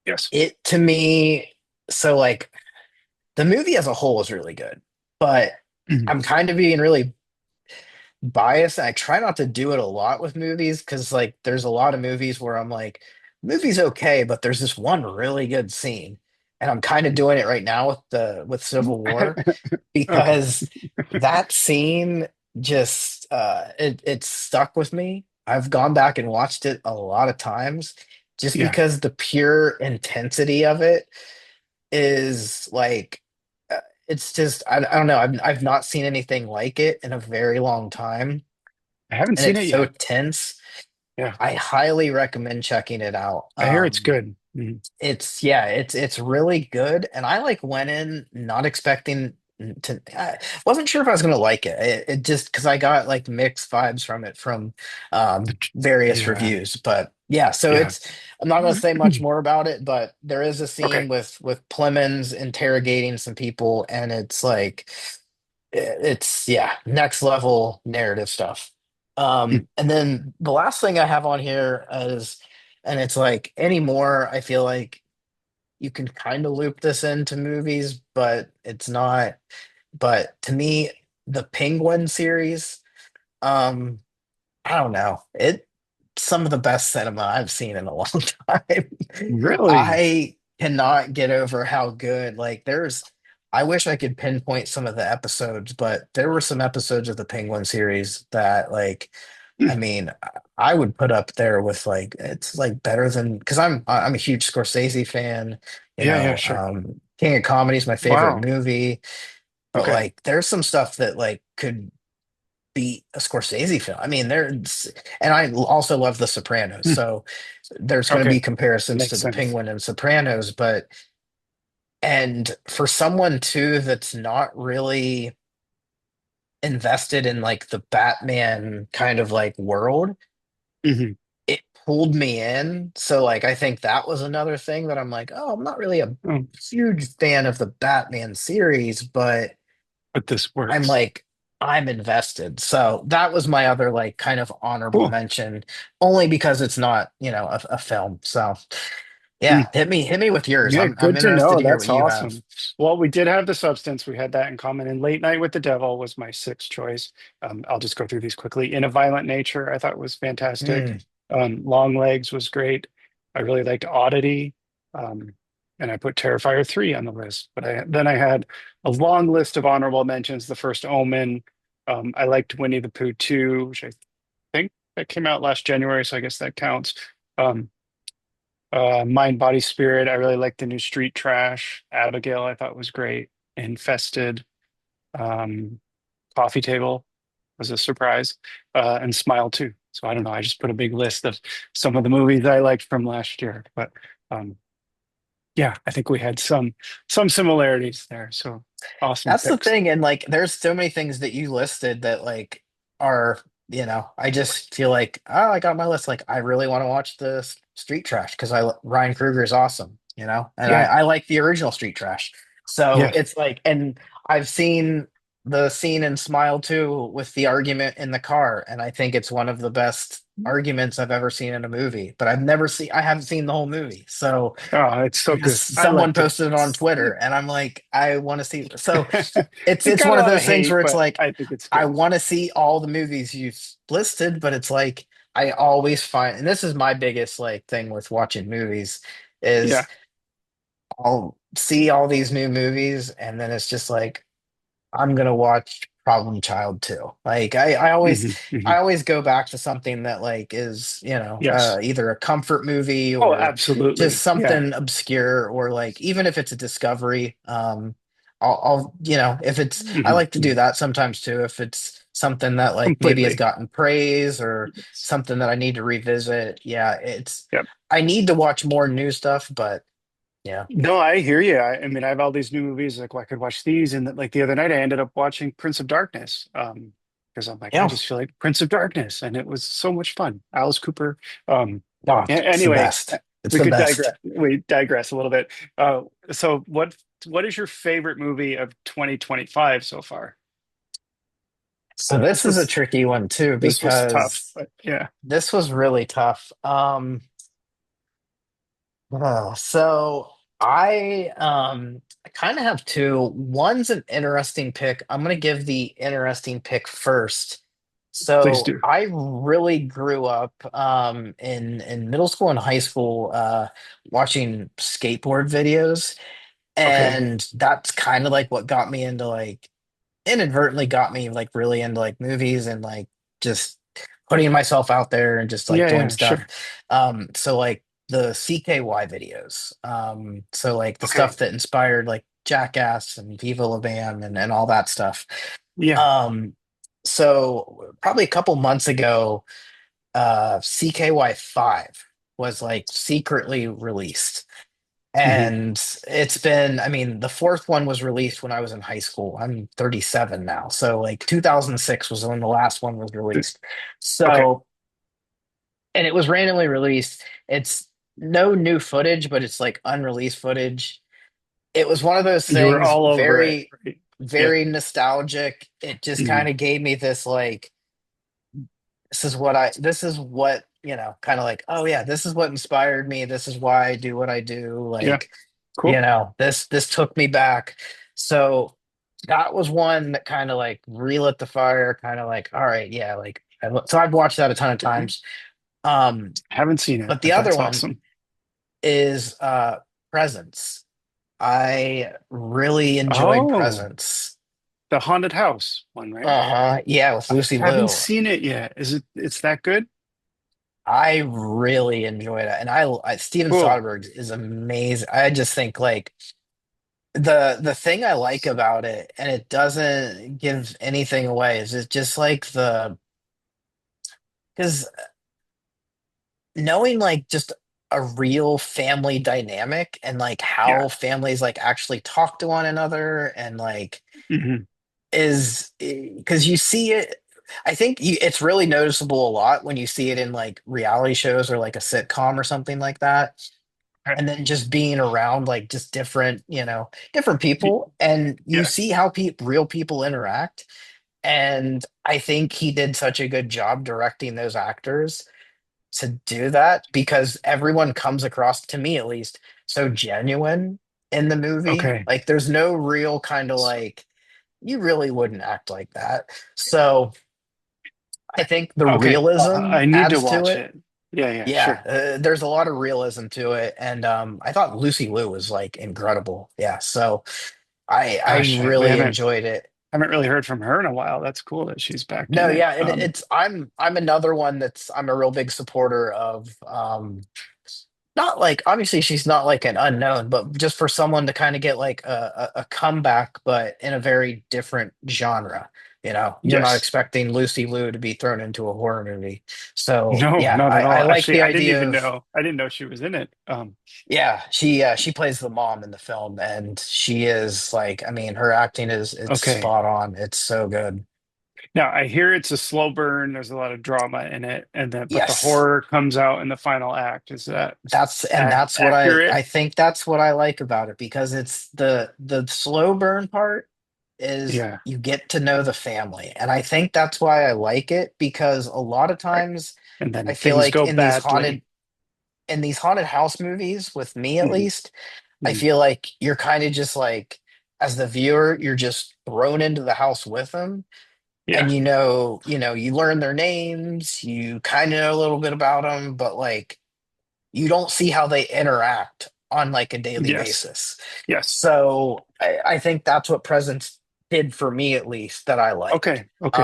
Yes. it to me, so like the movie as a whole is really good, but Mhm. I'm kind of being really biased. I try not to do it a lot with movies because like there's a lot of movies where I'm like, movie's okay, but there's this one really good scene. And I'm kind of doing it right now with the with Civil War Okay. because that scene just it stuck with me. I've gone back and watched it a lot of times just Yeah. because the pure intensity of it is like it's just I don't know. I've not seen anything like it in a very long time, I haven't and seen it's it so yet. tense. Yeah. I highly recommend checking it out. I hear it's good. Mhm. It's yeah, it's really good, and I like went in not expecting to. I wasn't sure if I was gonna like it. It just because I got like mixed vibes from it from various Yeah. reviews, but yeah. So Yeah. it's I'm not gonna say much more about it, but there is a Okay. scene with Plemons interrogating some people, and it's like it's yeah, next level narrative stuff. Mm. And then the last thing I have on here is, and it's like anymore, I feel like you can kind of loop this into movies, but it's not. But to me, the Penguin series, um, I don't know, some of the best cinema I've seen in a long time. Really? I cannot get over how good, like, I wish I could pinpoint some of the episodes, but there were some episodes of the Penguin series that, like, I Mm. mean, I would put up there with like, it's like better than, because I'm a huge Scorsese fan, Yeah, yeah, sure. King of Comedy is my favorite Wow. movie, but Okay. like, there's some stuff that like could beat a Scorsese film. I mean, there's, and I also love The Sopranos. Mm. So there's going to Okay. be comparisons to Makes The sense. Penguin and Sopranos, but, and for someone too that's not really invested in like the Batman kind of like world, Hmm. it pulled me in. So like I think that was another thing that I'm like, oh, I'm not really a Oh, huge fan of the Batman series, but but this I'm works. like, I'm invested. So that was my other like kind of honorable Cool. mention, only because it's not, a film. So yeah, hit me with yours. Yeah, I'm good to interested know. to hear That's what you have. awesome. Well, we did have the substance. We had that in common. And Late Night with the Devil was my sixth choice. I'll just go through these quickly. In a Violent Nature, I thought was fantastic. Mm, Long Legs was great. I really liked Oddity. Um, and I put Terrifier 3 on the list. But then I had a long list of honorable mentions. The First Omen. I liked Winnie the Pooh 2, which I think that came out last January, so I guess that counts. Um, Mind, Body, Spirit. I really like the new Street Trash. Abigail, I thought was great. Infested. Um, Coffee Table was a surprise. And Smile too. So I don't know. I just put a big list of some of the movies I liked from last year. But um, yeah, I think we had some similarities there. So awesome that's the picks. thing. And like, there's so many things that you listed that like are I just feel like, oh, I got my list. Like, I really want to watch the Street Trash because Ryan Kruger is awesome, and I, Yeah. I like the original Street Trash. So Yes. it's like, and I've seen the scene in Smile 2 with the argument in the car, and I think it's one of the best arguments I've ever seen in a movie. But I haven't seen the whole movie. So Oh, it's so good. I someone liked it. posted it on Twitter, and I'm like, I want to see. So it's It it's got a one of lot of those things hate, where it's but like I think it's I good. want to see all the movies you've listed, but it's like I always find, and this is my biggest like thing with watching movies, is Yeah. I'll see all these new movies, and then it's just like I'm gonna watch Problem Child too. Like I always go back to something that like is, Yes. either a comfort movie Oh, or just absolutely. Yeah. something obscure, or like even if it's a discovery, if it's, I hmm like to do that sometimes too. If it's something that like maybe has Completely. gotten praise or Yes. something that I need to revisit. Yeah, Yep. I need to watch more new stuff, but yeah. No, I hear you. I mean, I have all these new movies. Like, well, I could watch these, and like the other night, I ended up watching Prince of Darkness. Because I'm like, I Yeah. just feel like Prince of Darkness, and it was so much fun. Alice Cooper. Um, Oh, it's the anyway, best. It's we the could best. digress. We digress a little bit. So what is your favorite movie of 2025 so far? So this This is a was tricky one too, this was tough, because but yeah. this was really tough. So I kind of have two. One's an interesting pick. I'm gonna give the interesting pick first. Please So do. I really grew up in middle school and high school watching skateboard videos, Okay. and that's kind of like what got me into like inadvertently got me like really into like movies and like just putting myself out there and just like Yeah, doing yeah, stuff. sure. So like the CKY videos. So like the Okay. stuff that inspired like Jackass and Viva La Bam and all that stuff. Yeah. Um, so probably a couple months ago, CKY 5 was like secretly released. hmm And it's been, I mean, the fourth one was released when I was in high school. I'm 37 now. So like 2006 was when the last one was released. Okay. So, and it was randomly released. It's no new footage, but it's like unreleased footage. It was one of those You were things, all over it, very, right? Yeah. very nostalgic. It just hmm kind of gave me this like, this is what, kind of like, oh yeah, this is what inspired me. This is why I do what I do. Yeah. Like, Cool. this took me back. So that was one that kind of like relit the fire, kind of like, all right, yeah, like so I've watched that a ton of times. Um, Haven't seen it, but the but other that's one awesome. is Presence. I really enjoyed Oh, Presence. the haunted house one, right? Uh-huh. Yeah, with Lucy Haven't Liu. seen it yet. It's that good? I really enjoyed it, and Steven Cool. Soderbergh is amazing. I just think like the thing I like about it, and it doesn't give anything away, is it just like because knowing like just a real family dynamic and like Yeah. how families like actually talk to one another and like hmm is because you see it. I think it's really noticeable a lot when you see it in like reality shows or like a sitcom or something like that. Okay. And then just being around like just different people, and you Yeah. see how real people interact. And I think he did such a good job directing those actors to do that, because everyone comes across, to me at least, so genuine in the movie. Okay. Like there's no real kind of like, you really wouldn't act like that. So I think the Okay. realism I need to adds to watch it. it. Yeah, yeah, Yeah, sure. there's a lot of realism to it, and I thought Lucy Liu was like incredible. Yeah, so I Gosh, we really enjoyed it. haven't really heard from her in a while. That's cool that she's back No, in it. yeah, and I'm another one that's, I'm a real big supporter of, not like, obviously she's not like an unknown, but just for someone to kind of get like a comeback, but in a very different genre. You're not Yes. expecting Lucy Liu to be thrown into a horror movie. So No, yeah, not I, at I all. like Actually, the I didn't idea even of, know. I didn't know she was in it. yeah, she plays the mom in the film, and she is like, I mean, her acting is, it's Okay. spot on. It's so good. Now I hear it's a slow burn. There's a lot of drama in it, and then but the Yes. horror comes out in the final act. Is that That's what accurate? I think that's what I like about it because it's the slow burn part is Yeah, you get to know the family. And I think that's why I like it because a lot of right. times And I then feel things like go badly. in these haunted house movies with me at Mhm, least, I mhm. feel like you're kind of just like as the viewer, you're just thrown into the house with them Yeah. and you learn their names, you kind of know a little bit about them, but like you don't see how they interact on like a daily Yes. basis. Yes. So I think that's what Presence did for me at least that I liked. Okay. Okay.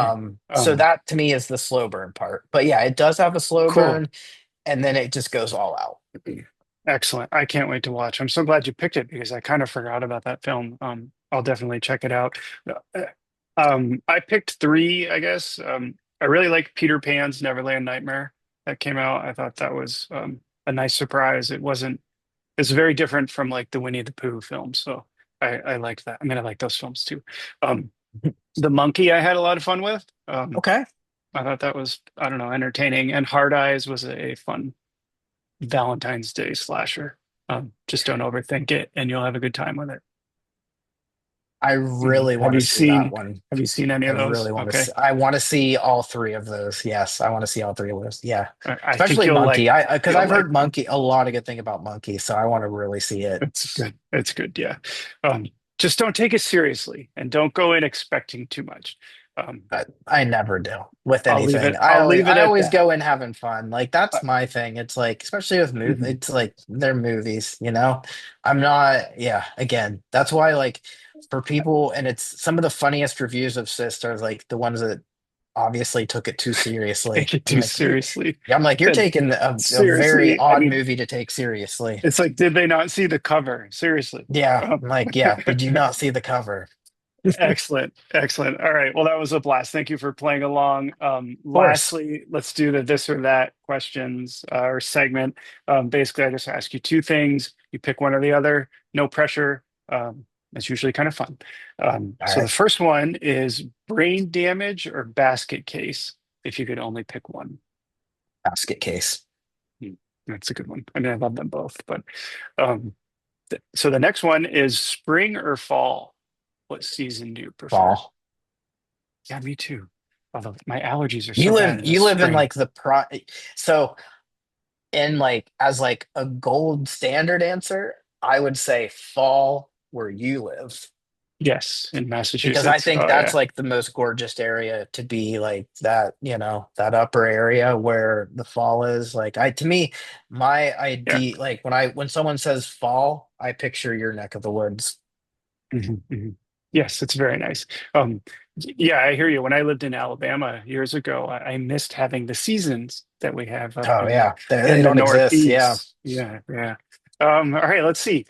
So that to me is the slow burn part. But yeah, it does have a slow Cool. burn and then it just goes all out. Excellent. I can't wait to watch. I'm so glad you picked it because I kind of forgot about that film. I'll definitely check it out. Uh, I picked three, I guess. I really like Peter Pan's Neverland Nightmare that came out. I thought that was a nice surprise. It's very different from like the Winnie the Pooh film. So I liked that. I mean, I like those films too. Um, the Monkey I had a lot of fun with. Okay. I thought that was, I don't know, entertaining. And Hard Eyes was a fun Valentine's Day slasher. Just don't overthink it, and you'll have a good time with it. I really Have want to you see that seen one. Have you seen any I of those? really want to Okay, see. I want to see all three of those. Yes, I want to see all three of those. Yeah, I think especially Monkey. I because you'll I've like heard them. Monkey a lot of good thing about Monkey, so I want to really see it. It's good. It's good. Yeah. Um, just don't take it seriously, and don't go in expecting too much. Um, But I never do with I'll leave anything. it. I'll leave it I at always that. go in having fun. Like that's my thing. It's like especially with Mhm. it's like they're movies, you know. I'm not yeah, again, that's why like for people and it's some of the funniest reviews of Cyst are like the ones that obviously took it too seriously. Take it too seriously. I'm like, you're And taking a very seriously, I odd mean, movie to take seriously. it's like, did they not see the cover? Seriously. Yeah, Um, I'm like, yeah, did you not see the cover? Of Excellent. Excellent. All right. Well, that was a blast. Thank you for playing along. course. Lastly, let's do the this or that questions or segment. Basically, I just ask you two things. You pick one or the other. No pressure. That's usually kind of fun. All So the right. first one is brain damage or basket case, if you could only pick one. Basket case. Hmm, That's a good one. I mean, I love them both, but um, so the next one is spring or fall. What season do you prefer? Fall. Yeah, me too. Although my allergies are so bad in the You live in spring. like so in like as like a gold standard answer, I would say fall where you live Yes, in because I Massachusetts. think Oh that's yeah, like the most gorgeous area to be like that, you know, that upper area where the fall is. Like I to me, my yeah. idea like when someone says fall, I picture your neck of the woods. Mhm. Yes, it's very nice. Yeah, I hear you. When I lived in Alabama years ago, I missed having the seasons that we have up Oh yeah, in they the don't exist. Yeah. Northeast. Yeah, yeah. All right, let's see.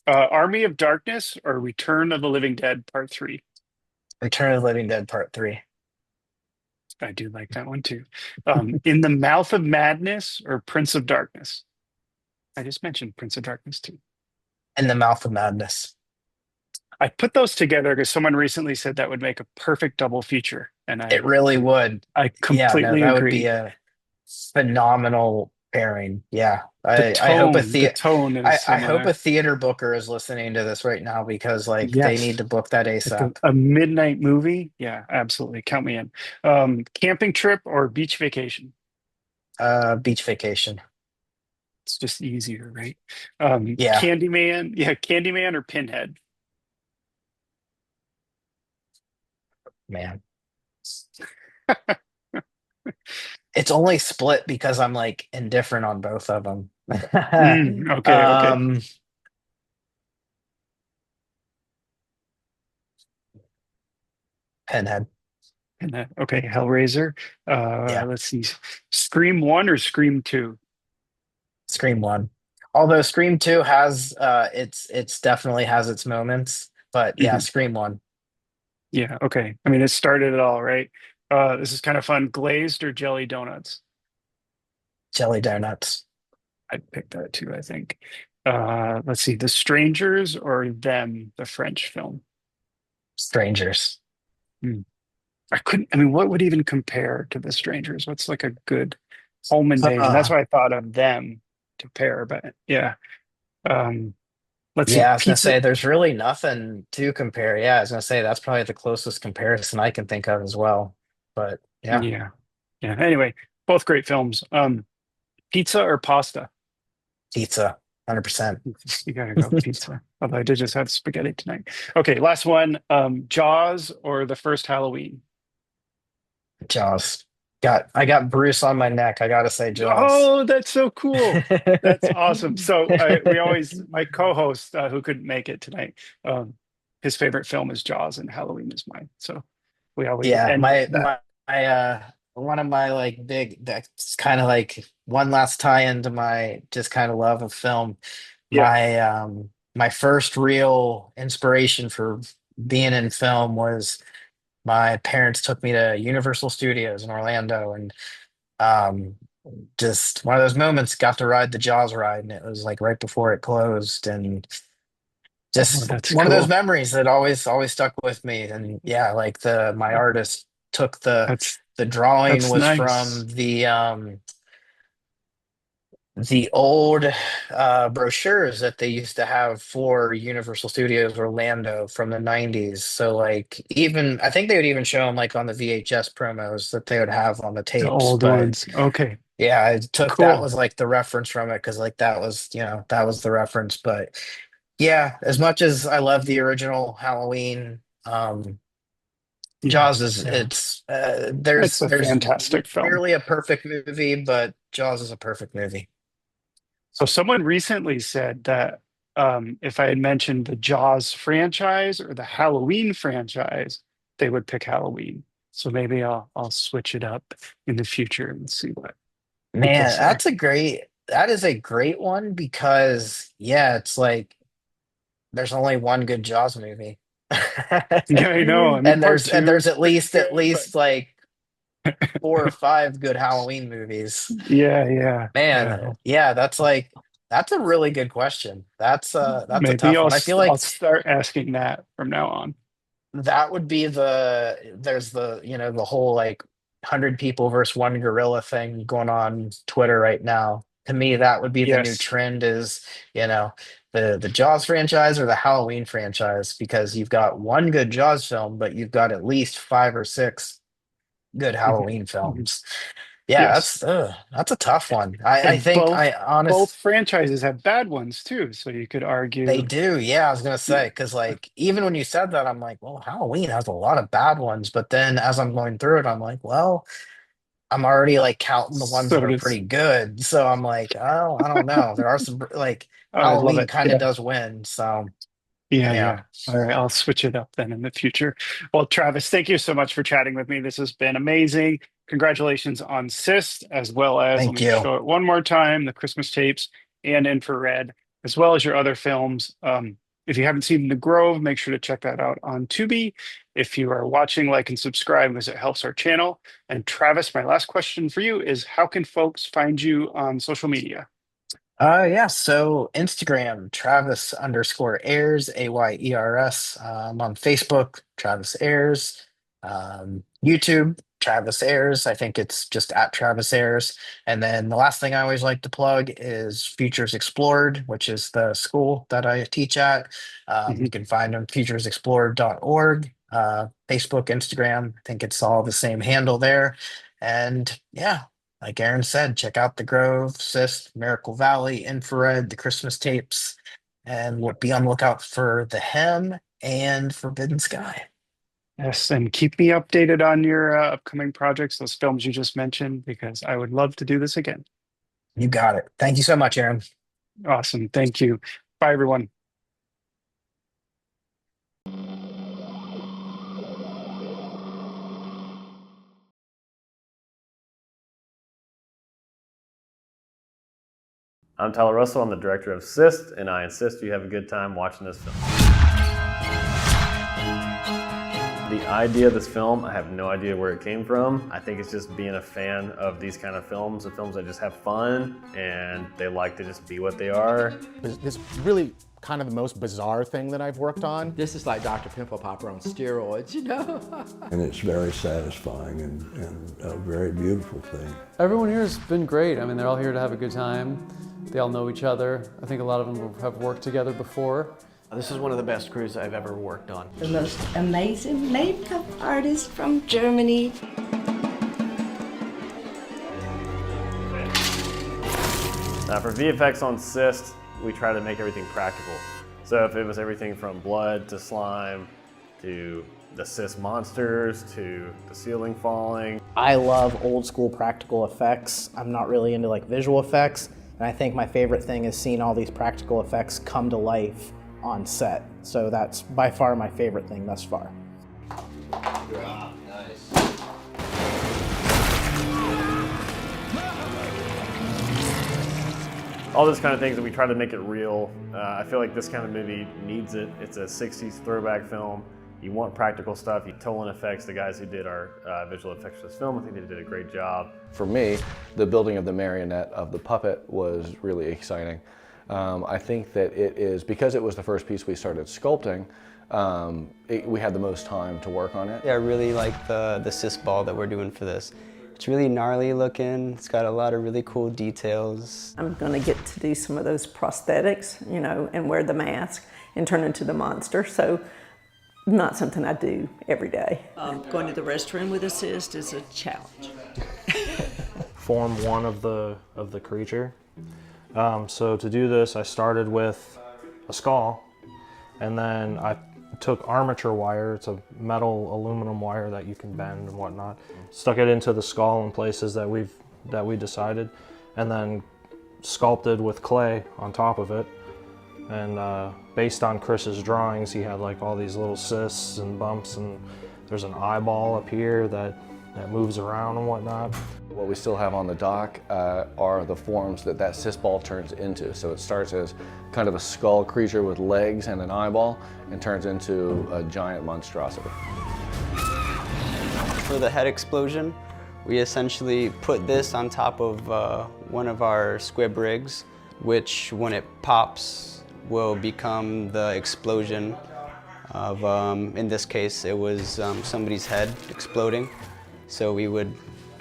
Army of Darkness or Return of the Living Dead Part 3. Return of the Living Dead Part 3. I do like that one too. In the Mouth of Madness or Prince of Darkness. I just mentioned Prince of Darkness too. In the Mouth of Madness. I put those together because someone recently said that would make a perfect double feature, and It really would. I Yeah, no, completely that would be agree. a phenomenal pairing. Yeah. The tone is I hope a similar. theater booker is listening to this right now because like they need Yes, to book that like ASAP. a midnight movie. Yeah, absolutely. Count me in. Camping trip or beach vacation. Beach vacation. It's just easier, right? Yeah, Candyman. Yeah, Candyman or Pinhead. man. It's only split because I'm like indifferent on both of them. Okay, okay. Um, Pinhead. Pinhead. Okay, Hellraiser. Yeah, Let's see. Scream 1 or Scream 2? Scream 1. Although Scream 2 has it's definitely has its moments, but yeah, Mhm. Scream 1. Yeah, okay. I mean, it started it all, right? This is kind of fun. Glazed or jelly donuts? Jelly donuts. I'd pick that too, I think. Let's see. The Strangers or Them, the French film? Strangers. Hmm. I couldn't. I mean, what would even compare to The Strangers? What's like a good home invasion? That's Uh, why I thought of them to pair. But yeah, um, let's see. yeah, I was gonna Pizza. say there's really nothing to compare. Yeah, I was gonna say that's probably the closest comparison I can think of as well. But yeah, Yeah, yeah. Anyway, both great films. Pizza or pasta? pizza, 100%. You gotta go pizza. Although I did just have spaghetti tonight. Okay, last one. Jaws or the first Halloween? Jaws. I got Bruce on my neck. I gotta say Jaws. Oh, that's so cool. That's awesome. So we always, my co-host who couldn't make it tonight, his favorite film is Jaws and Halloween is mine. So we always Yeah, end with that. my one of my like big that's kind of like one last tie into my just kind of love of film. Yeah. My first real inspiration for being in film was my parents took me to Universal Studios in Orlando and um just one of those moments got to ride the Jaws ride and it was like right before it closed and Oh, just that's one of those cool. memories that always stuck with me and yeah like the my artist took That's the drawing that's was nice. from the old brochures that they used to have for Universal Studios Orlando from the 90s. So like even I think they would even show them like on the VHS promos that they would have on the The tapes. old But ones. Okay, yeah, I took that cool. was like the reference from it because like that was that was the reference. But yeah, as much as I love the original Halloween, Yeah, Jaws is yeah. it's It's a there's fantastic film. rarely a perfect movie, but Jaws is a perfect movie. So someone recently said that if I had mentioned the Jaws franchise or the Halloween franchise, they would pick Halloween. So maybe I'll switch it up in the future and see what people Man, say. that is a great one because yeah, it's like there's only one good Jaws movie. Yeah, I know. I mean, part And two there's is pretty at good, but least like four or five good Halloween movies. yeah, yeah, Man, yeah. yeah, that's a really good question. That's a Maybe tough one. I feel I'll like start asking that from now on. that would be there's the the whole like 100 people versus one gorilla thing going on Twitter right now. To me, that would be the new Yes. trend is, you know, the Jaws franchise or the Halloween franchise because you've got one good Jaws film, but you've got at least five or six good Mhm, Halloween mhm. films. Yeah, Yes. that's a tough one. I And think I both honest franchises have bad ones too. So you could they argue, do. Yeah, I was gonna yeah, say because like even when you said that, I'm like, well, Halloween has a lot of bad ones, but then as I'm going through it, I'm like, well, I'm already like counting the ones that so are does. pretty good. So I'm like, oh, I don't know. There are some like Oh, I love Halloween it. kind of Yeah. does win. So Yeah, yeah, yeah. All right, I'll switch it up then in the future. Well, Travis, thank you so much for chatting with me. This has been amazing. Congratulations on Cyst, as well as, let thank me you. show it one more time, the Christmas tapes and Infrared, as well as your other films. If you haven't seen The Grove, make sure to check that out on Tubi. If you are watching, like and subscribe because it helps our channel. And Travis, my last question for you is how can folks find you on social media? Yeah, so Instagram, Travis underscore Ayers, Ayers. On Facebook, Travis Ayers. YouTube, Travis Ayers. I think it's just at Travis Ayers. And then the last thing I always like to plug is Futures Explored, which is the school that I teach at. You Mhm. can find them futuresexplored.org, Facebook, Instagram. I think it's all the same handle there. And yeah, like Aaron said, check out The Grove, Cyst, Miracle Valley, Infrared, the Christmas tapes, and we'll be on the lookout for The Hem and Forbidden Sky. Yes, and keep me updated on your upcoming projects, those films you just mentioned, because I would love to do this again. You got it. Thank you so much, Aaron. Awesome. Thank you. Bye, everyone. I'm Tyler Russell. I'm the director of Cyst, and I insist you have a good time watching this film. The idea of this film, I have no idea where it came from. I think it's just being a fan of these kind of films, the films that just have fun and they like to just be what they are. There's really kind of the most bizarre thing that I've worked on. This is like Dr. Pimple Popper on steroids, you know? And it's very satisfying and a very beautiful thing. Everyone here has been great. I mean, they're all here to have a good time. They all know each other. I think a lot of them have worked together before. This is one of the best crews I've ever worked on. The most amazing makeup artist from Germany. Now for VFX on Cyst, we try to make everything practical. So if it was everything from blood to slime to the cyst monsters to the ceiling falling. I love old school practical effects. I'm not really into like visual effects, and I think my favorite thing is seeing all these practical effects come to life on set. So that's by far my favorite thing thus far. All those kind of things that we try to make it real. I feel like this kind of movie needs it. It's a 60s throwback film. You want practical stuff. Tolan Effects, the guys who did our visual effects for this film, I think they did a great job. For me, the building of the marionette of the puppet was really exciting. I think that it is, because it was the first piece we started sculpting, we had the most time to work on it. Yeah, I really like the cyst ball that we're doing for this. It's really gnarly looking. It's got a lot of really cool details. I'm gonna get to do some of those prosthetics, you know, and wear the mask and turn into the monster. So not something I do every day. Going to the restroom with a cyst is a challenge. Form one of the creature. So to do this, I started with a skull, and then I took armature wire. It's a metal aluminum wire that you can bend and whatnot. Stuck it into the skull in places that we decided, and then sculpted with clay on top of it. And based on Chris's drawings, he had like all these little cysts and bumps, and there's an eyeball up here that moves around and whatnot. What we still have on the dock are the forms that cyst ball turns into. So it starts as kind of a skull creature with legs and an eyeball and turns into a giant monstrosity. For the head explosion, we essentially put this on top of one of our squib rigs, which when it pops will become the explosion of, in this case, it was somebody's head exploding. So we would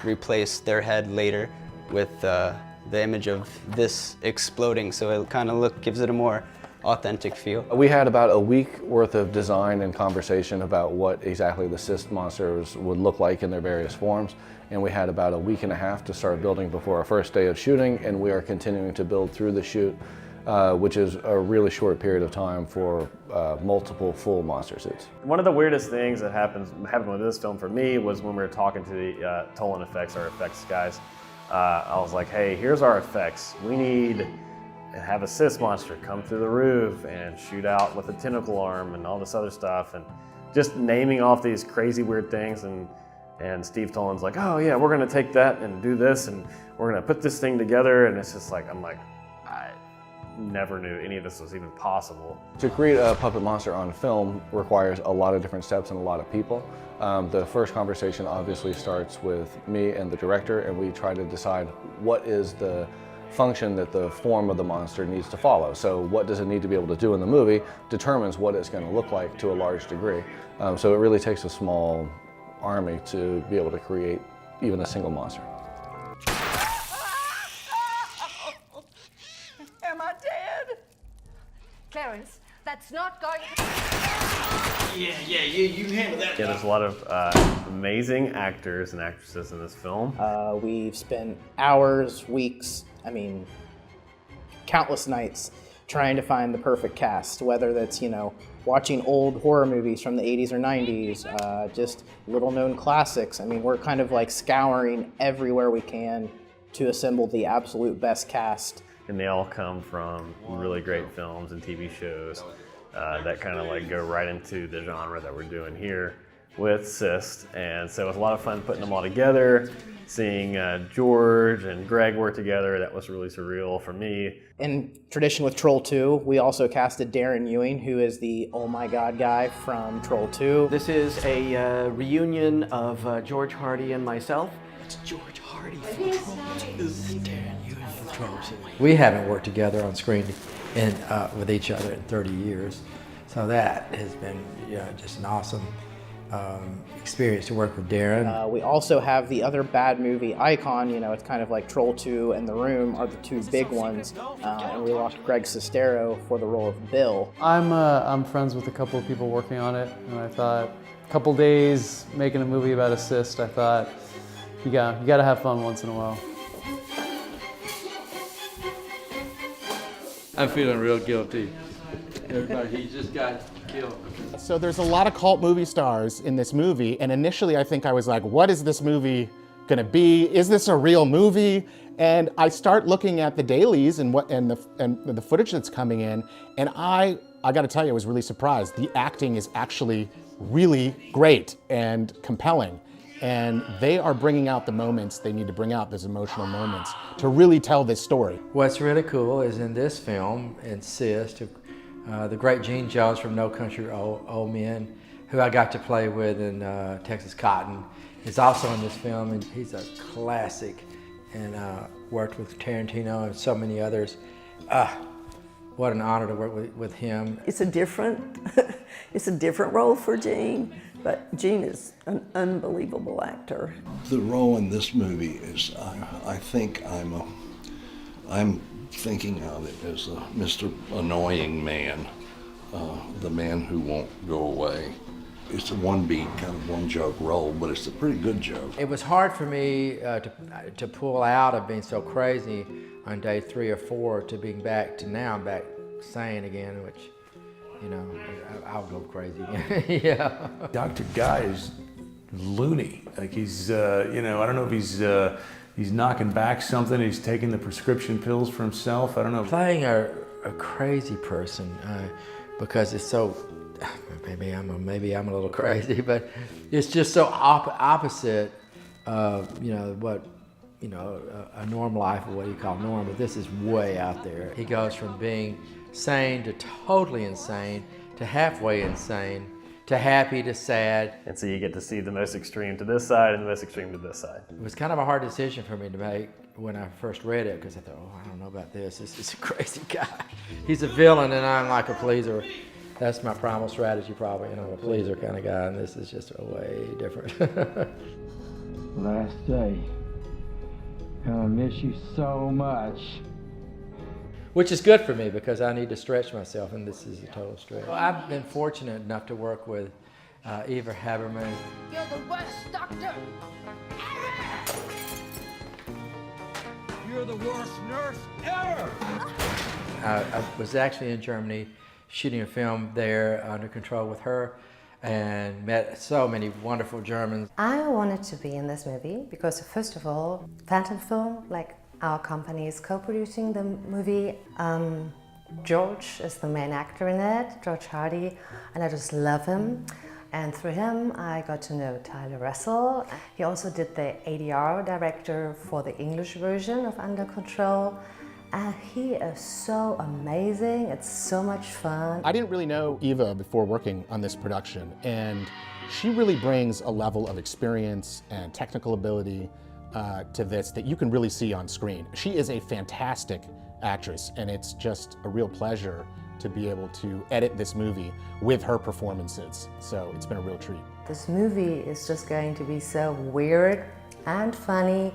replace their head later with the image of this exploding, so it kind of gives it a more authentic feel. We had about a week worth of design and conversation about what exactly the cyst monsters would look like in their various forms, and we had about a week and a half to start building before our first day of shooting, and we are continuing to build through the shoot, which is a really short period of time for multiple full monster suits. One of the weirdest things that happened with this film for me was when we were talking to the Tolan Effects, our effects guys. I was like, hey, here's our effects. We need to have a cyst monster come through the roof and shoot out with a tentacle arm and all this other stuff, and just naming off these crazy weird things. And Steve Tolan's like, oh yeah, we're gonna take that and do this, and we're gonna put this thing together. And it's just like, I'm like, I never knew any of this was even possible. To create a puppet monster on film requires a lot of different steps and a lot of people. The first conversation obviously starts with me and the director, and we try to decide what is the function that the form of the monster needs to follow. So what does it need to be able to do in the movie determines what it's going to look like to a large degree. So it really takes a small army to be able to create even a single monster. Am I dead? Clarence, that's not going to... Yeah, you handle that. Yeah, there's a lot of amazing actors and actresses in this film. We've spent hours, weeks, countless nights trying to find the perfect cast, whether that's, watching old horror movies from the 80s or 90s, just little known classics. We're kind of like scouring everywhere we can to assemble the absolute best cast. And they all come from really great films and TV shows that kind of like go right into the genre that we're doing here with Cyst. And so it was a lot of fun putting them all together, seeing George and Greg work together. That was really surreal for me. In tradition with Troll 2, we also casted Darren Ewing, who is the oh my god guy from Troll 2. This is a reunion of George Hardy and myself. It's George Hardy from Troll 2. Darren Ewing from Troll 2. We haven't worked together on screen with each other in 30 years. So that has been just an awesome experience to work with Darren. We also have the other bad movie icon, it's kind of like Troll 2 and The Room are the two big ones, and we lost Greg Sestero for the role of Bill. I'm friends with a couple of people working on it, and I thought, a couple days making a movie about a cyst, I thought, you gotta have fun once in a while. I'm feeling real guilty. Everybody, he just got killed. So there's a lot of cult movie stars in this movie, and initially I think I was like, what is this movie gonna be? Is this a real movie? And I start looking at the dailies and the footage that's coming in, and I gotta tell you, I was really surprised. The acting is actually really great and compelling. And they are bringing out the moments they need to bring out, those emotional moments, to really tell this story. What's really cool is in this film, in Cyst, the great Gene Jones from No Country for Old Men, who I got to play with in Texas Cotton, is also in this film, and he's a classic, and worked with Tarantino and so many others. What an honor to work with him. It's a different role for Gene, but Gene is an unbelievable actor. The role in this movie is, I think I'm thinking of it as a Mr. Annoying Man, the man who won't go away. It's a one-beat, kind of one-joke role, but it's a pretty good joke. It was hard for me to pull out of being so crazy on day 3 or 4 to being back to now I'm back sane again, which, I'll go crazy again. Yeah. Dr. Guy is loony. Like he's, I don't know if he's knocking back something. He's taking the prescription pills for himself. I don't know. Playing a crazy person because it's so. Maybe I'm a little crazy, but it's just so opposite of what a normal life or what you call normal. This is way out there. He goes from being sane to totally insane to halfway insane to happy to sad. And so you get to see the most extreme to this side and the most extreme to this side. It was kind of a hard decision for me to make when I first read it, because I thought, I don't know about this. This is a crazy guy. He's a villain and I'm like a pleaser. That's my primal strategy probably, a pleaser kind of guy, and this is just way different. Last day. I miss you so much. Which is good for me because I need to stretch myself, and this is a total stretch. Well, I've been fortunate enough to work with Eva Haberman. You're the worst doctor ever! You're the worst nurse ever! I was actually in Germany shooting a film there under control with her, and met so many wonderful Germans. I wanted to be in this movie because, first of all, Phantom Film, like our company is co-producing the movie. George is the main actor in it, George Hardy, and I just love him. And through him, I got to know Tyler Russell. He also did the ADR director for the English version of Under Control. And he is so amazing. It's so much fun. I didn't really know Eva before working on this production, and she really brings a level of experience and technical ability to this that you can really see on screen. She is a fantastic actress, and it's just a real pleasure to be able to edit this movie with her performances. So it's been a real treat. This movie is just going to be so weird and funny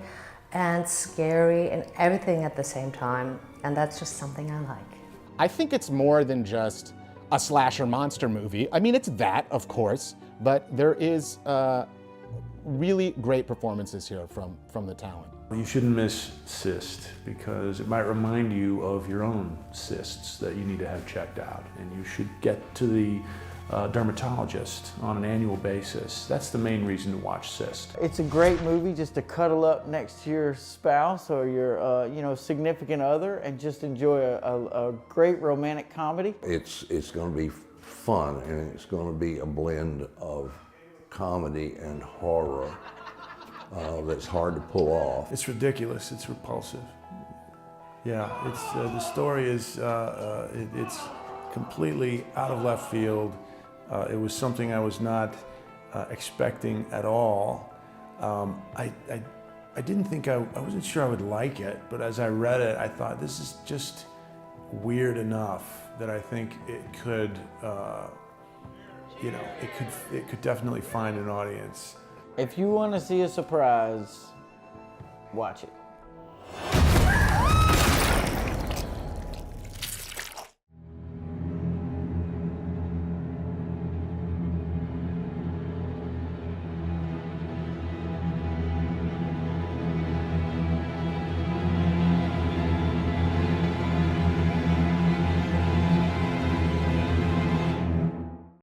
and scary and everything at the same time, and that's just something I like. I think it's more than just a slasher monster movie. I mean, it's that, of course, but there is really great performances here from the talent. You shouldn't miss Cyst because it might remind you of your own cysts that you need to have checked out, and you should get to the dermatologist on an annual basis. That's the main reason to watch Cyst. It's a great movie just to cuddle up next to your spouse or your significant other and just enjoy a great romantic comedy. It's going to be fun, and it's going to be a blend of comedy and horror that's hard to pull off. It's ridiculous. It's repulsive. Yeah, it's the story is it's completely out of left field. It was something I was not expecting at all. I didn't think I wasn't sure I would like it, but as I read it, I thought this is just weird enough that I think it could, you know, it could definitely find an audience. If you want to see a surprise, watch it.